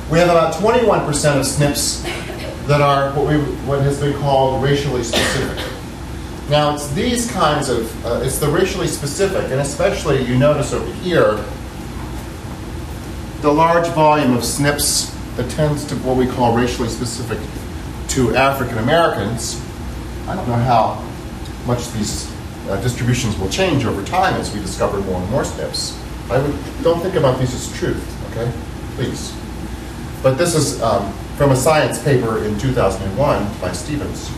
We have about 21% of SNPs that are what has been called racially specific. Now, it's these kinds of, it's the racially specific, and especially you notice over here, the large volume of SNPs that tends to what we call racially specific to African Americans. I don't know how much these distributions will change over time as we discover more and more SNPs. Don't think about these as truth, okay? Please. But this is from a science paper in 2001 by Stevens.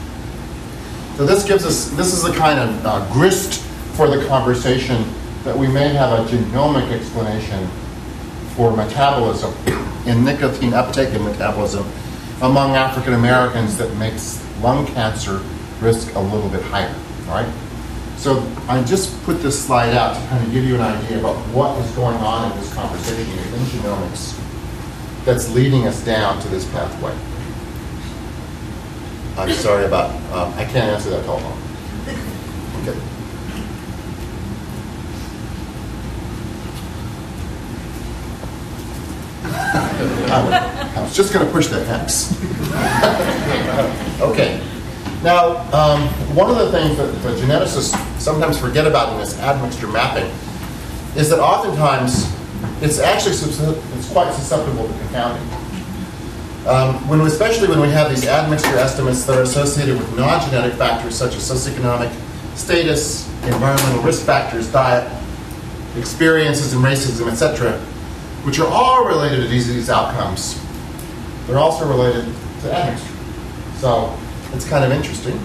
So this is the kind of grist for the conversation that we may have a genomic explanation for metabolism in nicotine uptake and metabolism among African Americans that makes lung cancer risk a little bit higher, right? So I just put this slide out to kind of give you an idea about what is going on in this conversation in genomics that's leading us down to this pathway. I'm sorry about, I can't answer that telephone. Okay. I was just going to push that X. Okay. Now, one of the things that the geneticists sometimes forget about in this admixture mapping is that oftentimes it's quite susceptible to confounding. Especially when we have these admixture estimates that are associated with non-genetic factors such as socioeconomic status, environmental risk factors, diet, experiences in racism, etc., which are all related to disease outcomes. They're also related to admixture. So it's kind of interesting.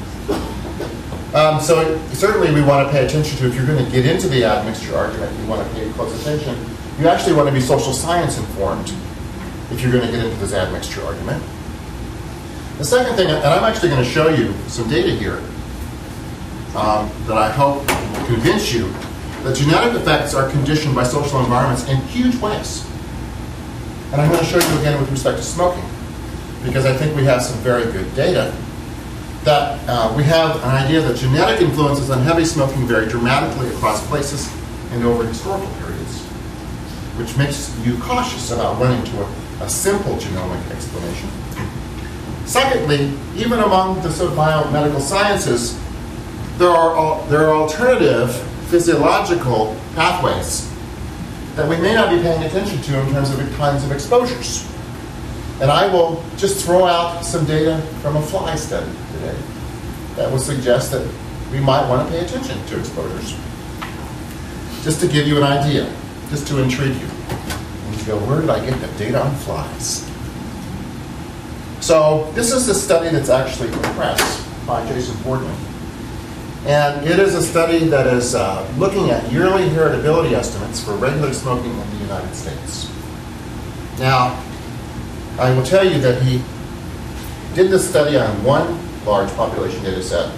So certainly we want to pay attention to, if you're going to get into the admixture argument, you want to pay close attention. You actually want to be social science informed if you're going to get into this admixture argument. The second thing, and I'm actually going to show you some data here that I hope will convince you that genetic effects are conditioned by social environments in huge ways. And I'm going to show you again with respect to smoking, because I think we have some very good data that we have an idea that genetic influences on heavy smoking vary dramatically across places and over historical periods, which makes you cautious about running to a simple genomic explanation. Secondly, even among the sort of biomedical sciences, there are alternative physiological pathways that we may not be paying attention to in terms of the kinds of exposures. And I will just throw out some data from a fly study today that will suggest that we might want to pay attention to exposures. Just to give you an idea, just to intrigue you. And you go, where did I get the data on flies? So this is a study that's actually in the press by Jason Boardman. And it is a study that is looking at yearly heritability estimates for regular smoking in the United States. Now, I will tell you that he did this study on one large population data set,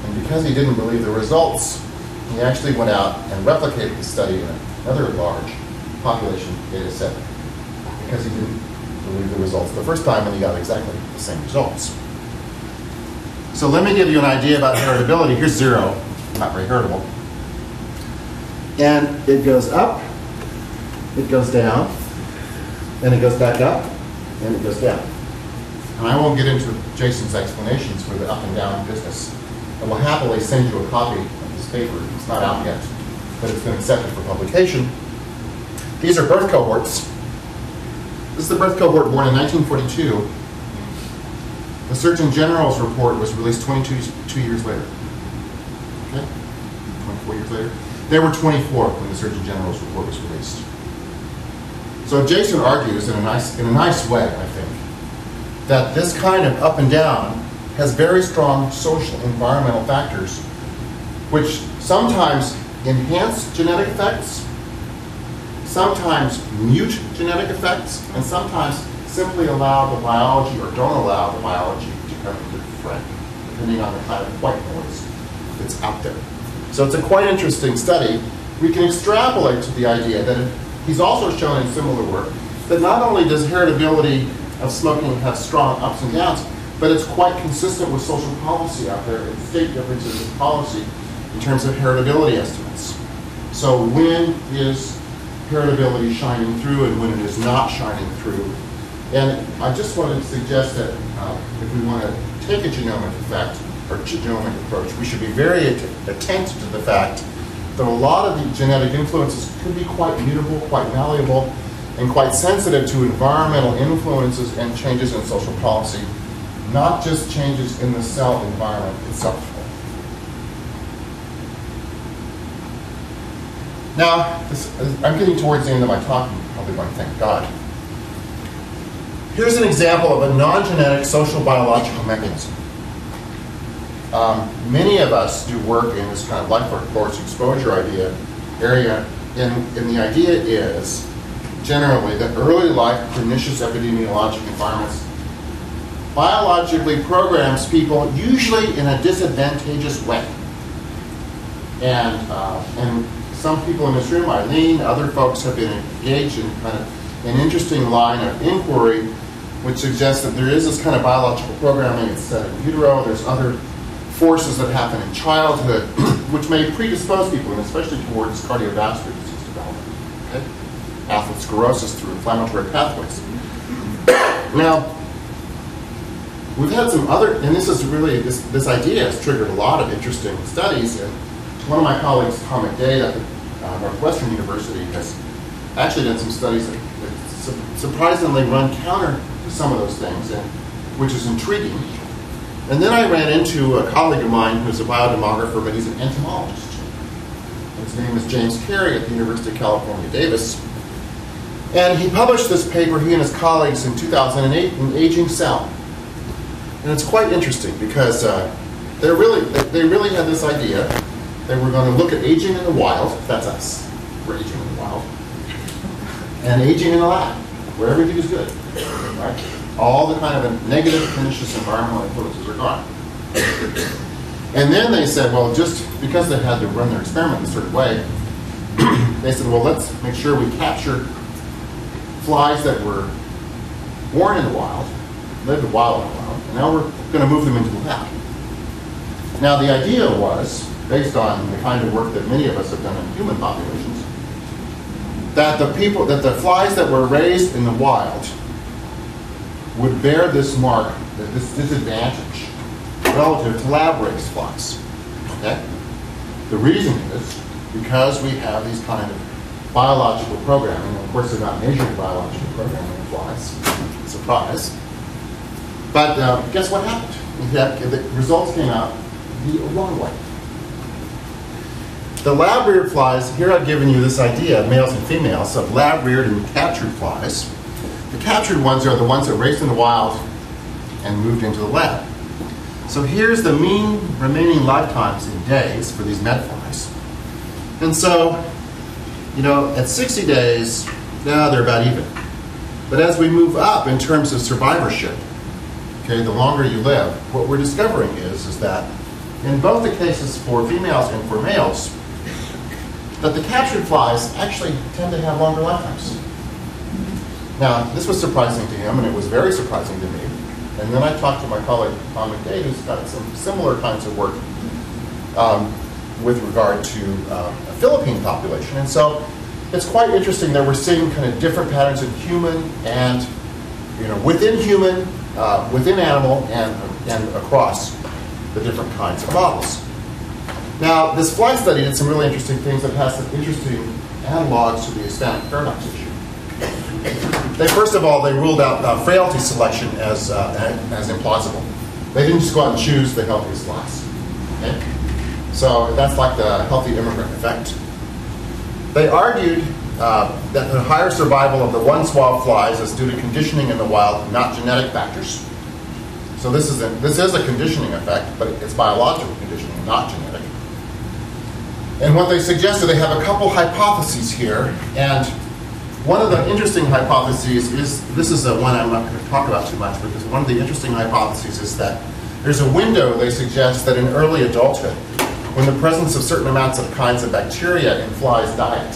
and because he didn't believe the results, he actually went out and replicated the study in another large population data set because he didn't believe the results the first time and he got exactly the same results. So let me give you an idea about heritability. Here's 0, not very heritable. And it goes up, it goes down, and it goes back up, and it goes down. And I won't get into Jason's explanations for the up and down business. I will happily send you a copy of this paper. It's not out yet, but it's been accepted for publication. These are birth cohorts. This is the birth cohort born in 1942. The Surgeon General's report was released 22 years later. Okay? 24 years later. They were 24 when the Surgeon General's report was released. So Jason argues in a nice way, I think, that this kind of up and down has very strong social environmental factors which sometimes enhance genetic effects, sometimes mute genetic effects, and sometimes simply allow the biology or don't allow the biology to come into frame, depending on the kind of white noise that's out there. So it's a quite interesting study. We can extrapolate to the idea that he's also shown in similar work that not only does heritability of smoking have strong ups and downs, but it's quite consistent with social policy out there and state differences in policy in terms of heritability estimates. So when is heritability shining through and when it is not shining through? And I just wanted to suggest that if we want to take a genomic effect or genomic approach, we should be very attentive to the fact that a lot of the genetic influences could be quite mutable, quite malleable, and quite sensitive to environmental influences and changes in social policy, not just changes in the cell environment itself. Now, I'm getting towards the end of my talk, and probably going to thank God. Here's an example of a non-genetic social biological mechanism. Many of us do work in this kind of life force exposure area, and the idea is generally that early life pernicious epidemiologic environments biologically programs people usually in a disadvantageous way. And some people in this room, Eileen, other folks have been engaged in kind of an interesting line of inquiry which suggests that there is this kind of biological programming. It's set in utero. There's other forces that happen in childhood which may predispose people, and especially towards cardiovascular disease development. Okay? Atherosclerosis through inflammatory pathways. Now, we've had some other, and this is really, this idea has triggered a lot of interesting studies, and one of my colleagues, Tom McDade at Northwestern University, has actually done some studies that surprisingly run counter to some of those things, and which is intriguing. And then I ran into a colleague of mine who's a biodemographer, but he's an entomologist. His name is James Carey at the University of California, Davis. And he published this paper, he and his colleagues, in 2008 in Aging Cell. And it's quite interesting because they really had this idea. They were going to look at aging in the wild. That's us. We're aging in the wild. And aging in the lab, where everything is good. Right? All the kind of negative, pernicious environmental influences are gone. And then they said, well, just because they had to run their experiment in a certain way, they said, well, let's make sure we capture flies that were born in the wild, lived wild in the wild, and now we're going to move them into the lab. Now, the idea was, based on the kind of work that many of us have done in human populations, that the flies that were raised in the wild would bear this mark, this disadvantage relative to lab-raised flies. Okay? The reason is because we have these kind of biological programming. Of course, they're not measuring biological programming in flies. Surprise. But guess what happened? The results came out the wrong way. The lab-reared flies, here I've given you this idea of males and females, of lab-reared and captured flies. The captured ones are the ones that raised in the wild and moved into the lab. So here's the mean remaining lifetimes in days for these med flies. And so, at 60 days, they're about even. But as we move up in terms of survivorship, okay, the longer you live, what we're discovering is that in both the cases for females and for males, that the captured flies actually tend to have longer lifetimes. Now, this was surprising to him, and it was very surprising to me. And then I talked to my colleague, Tom McDade, who's got some similar kinds of work with regard to a Philippine population. And so it's quite interesting that we're seeing kind of different patterns in human and, within human within animal and across the different kinds of models. Now, this fly study did some really interesting things that has some interesting analogs to the Hispanic paradox issue. First of all, they ruled out frailty selection as implausible. They didn't just go out and choose the healthiest flies. Okay? So that's like the healthy immigrant effect. They argued that the higher survival of the one-swab flies is due to conditioning in the wild, not genetic factors. So this is a conditioning effect, but it's biological conditioning, not genetic. And what they suggested, they have a couple hypotheses here, and one of the interesting hypotheses is, this is the one I'm not going to talk about too much, because one of the interesting hypotheses is that there's a window, they suggest, that in early adulthood, when the presence of certain amounts of kinds of bacteria in flies' diet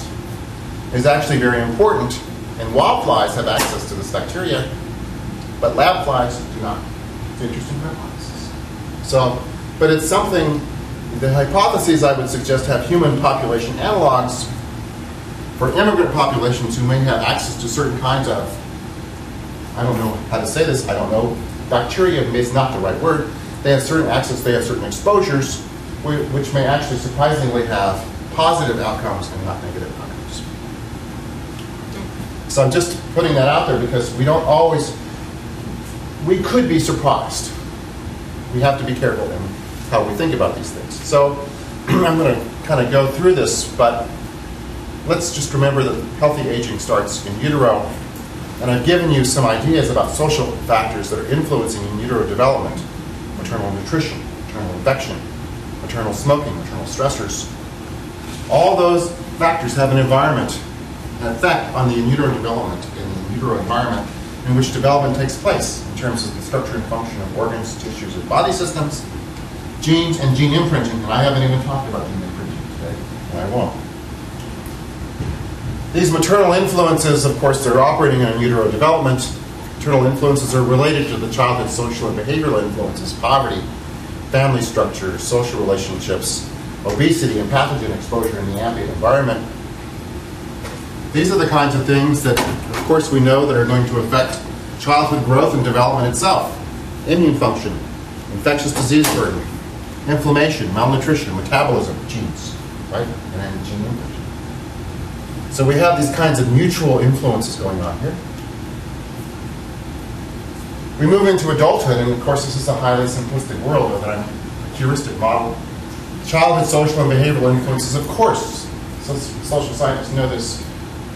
is actually very important, and wild flies have access to this bacteria, but lab flies do not. It's an interesting hypothesis. So, but it's something, the hypotheses I would suggest have human population analogs for immigrant populations who may have access to certain kinds of, I don't know how to say this, I don't know, bacteria is not the right word. They have certain access, they have certain exposures, which may actually surprisingly have positive outcomes and not negative outcomes. So I'm just putting that out there because we could be surprised. We have to be careful in how we think about these things. So I'm going to kind of go through this, but let's just remember that healthy aging starts in utero, and I've given you some ideas about social factors that are influencing in utero development: maternal nutrition, maternal infection, maternal smoking, maternal stressors. All those factors have an effect on the in utero development, in the in utero environment in which development takes place in terms of the structure and function of organs, tissues, and body systems, genes, and gene imprinting. And I haven't even talked about gene imprinting today, and I won't. These maternal influences, of course, they're operating on in utero development. Maternal influences are related to the childhood social and behavioral influences: poverty, family structure, social relationships, obesity, and pathogen exposure in the ambient environment. These are the kinds of things that, of course, we know that are going to affect childhood growth and development itself: immune function, infectious disease burden, inflammation, malnutrition, metabolism, genes, right? And then gene imprinting. So we have these kinds of mutual influences going on here. We move into adulthood, and of course this is a highly simplistic world with a heuristic model. Childhood social and behavioral influences, of course, social scientists know this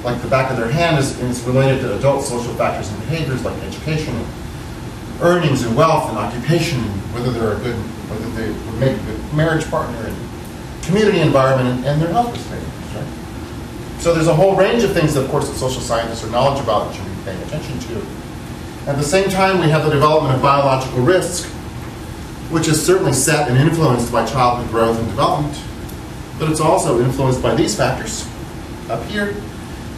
like the back of their hand, and it's related to adult social factors and behaviors like education, and earnings, and wealth, and occupation, and whether they would make a good marriage partner, and community environment, and their health risk. So there's a whole range of things that, of course, that social scientists are knowledgeable about and should be paying attention to. At the same time, we have the development of biological risk, which is certainly set and influenced by childhood growth and development, but it's also influenced by these factors up here.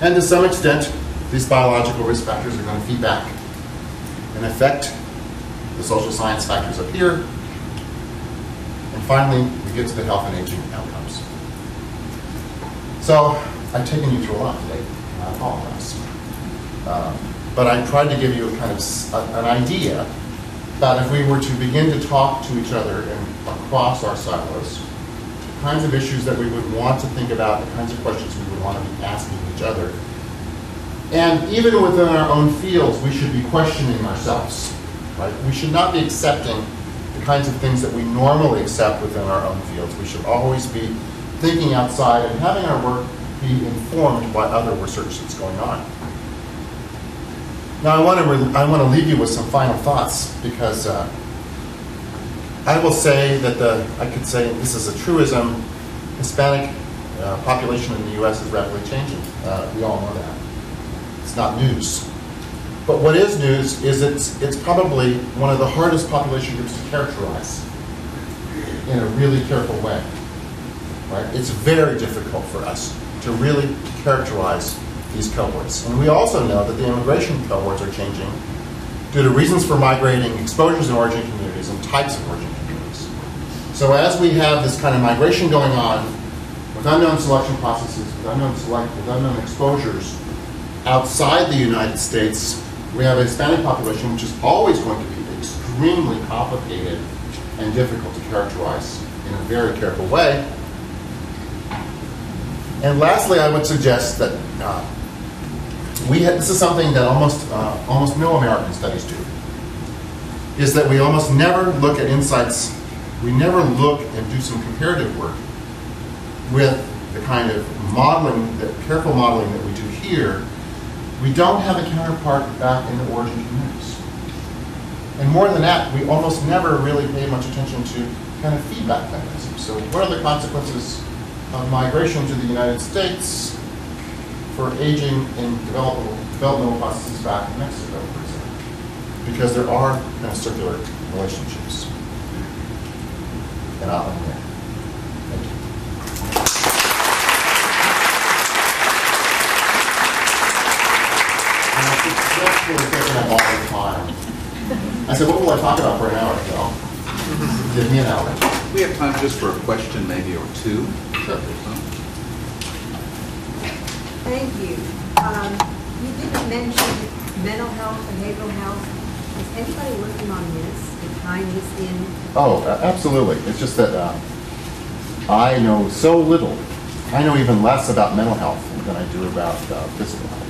And to some extent, these biological risk factors are going to feed back and affect the social science factors up here. And finally, we get to the health and aging outcomes. So I've taken you through a lot today, and I apologize. But I tried to give you a kind of an idea that if we were to begin to talk to each other and across our silos, the kinds of issues that we would want to think about, the kinds of questions we would want to be asking each other. And even within our own fields, we should be questioning ourselves, right? We should not be accepting the kinds of things that we normally accept within our own fields. We should always be thinking outside and having our work be informed by other research that's going on. Now, I want to leave you with some final thoughts, because I will say that I could say this is a truism: Hispanic population in the U.S. is rapidly changing. We all know that. It's not news. But what is news is it's probably one of the hardest population groups to characterize in a really careful way. Right? It's very difficult for us to really characterize these cohorts. And we also know that the immigration cohorts are changing due to reasons for migrating, exposures in origin communities, and types of origin communities. So as we have this kind of migration going on with unknown selection processes, with unknown exposures outside the United States, we have a Hispanic population which is always going to be extremely complicated and difficult to characterize in a very careful way. And lastly, I would suggest that this is something that almost no American studies do, is that we almost never look at insights, we never look and do some comparative work with the kind of modeling, the careful modeling that we do here. We don't have a counterpart back in the origin communities. And more than that, we almost never really pay much attention to kind of feedback mechanisms. So what are the consequences of migration to the United States for aging in developmental processes back in Mexico, for example? Because there are kind of circular relationships. And I'll end there. Thank you. And I think that's really taking up all the time. I said, what will I talk about for an hour? So give me an hour. We have time just for a question, maybe, or two. Sure. Thank you. You didn't mention mental health, behavioral health. Is anybody working on this to tie this in? Oh, absolutely. It's just that I know so little. I know even less about mental health than I do about physical health.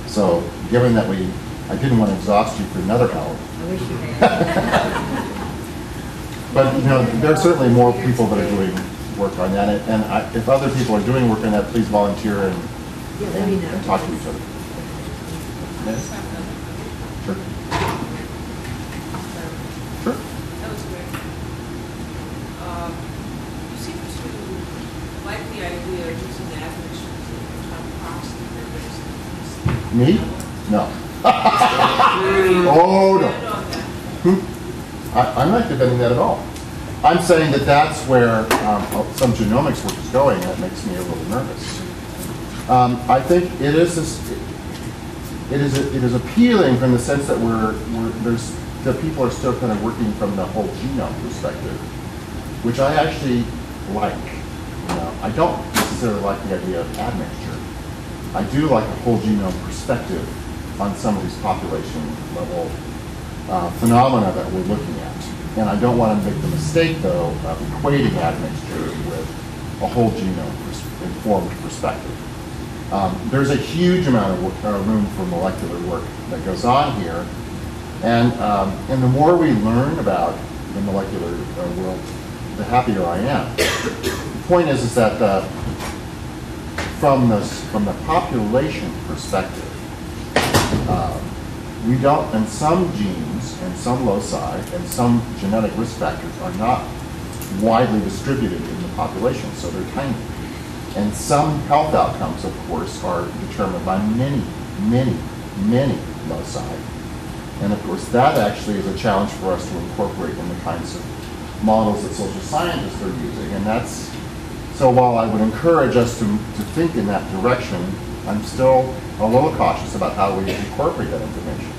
So, given that I didn't want to exhaust you for another hour. I wish you had. But there are certainly more people that are doing work on that, and if other people are doing work on that, please volunteer and talk to each other. Yes? Sure. Sure. That was great. You seem to like the idea of using admixtures to proxy. Me? No. Oh, no. I'm not defending that at all. I'm saying that that's where some genomics work is going, and it makes me a little nervous. I think it is appealing from the sense that that people are still kind of working from the whole genome perspective, which I actually like. I don't necessarily like the idea of admixture. I do like the whole genome perspective on some of these population level phenomena that we're looking at. And I don't want to make the mistake, though, of equating admixture with a whole genome-informed perspective. There's a huge amount of room for molecular work that goes on here. And the more we learn about the molecular world, the happier I am. The point is that from the population perspective, we don't, and some genes and some loci and some genetic risk factors are not widely distributed in the population, so they're tiny. And some health outcomes, of course, are determined by many, many, many loci. And of course, that actually is a challenge for us to incorporate in the kinds of models that social scientists are using. And that's, so while I would encourage us to think in that direction, I'm still a little cautious about how we incorporate that information.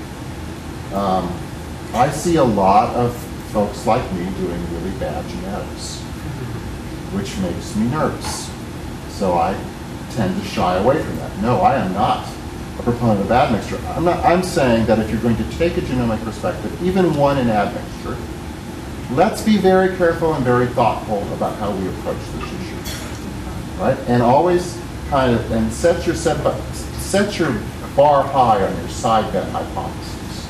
I see a lot of folks like me doing really bad genetics, which makes me nervous. So I tend to shy away from that. No, I am not a proponent of admixture. I'm saying that if you're going to take a genomic perspective, even one in admixture, let's be very careful and very thoughtful about how we approach this issue, right? And always kind of, and set your bar high on your side bet hypothesis.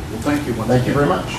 Well, thank you. Thank you very much.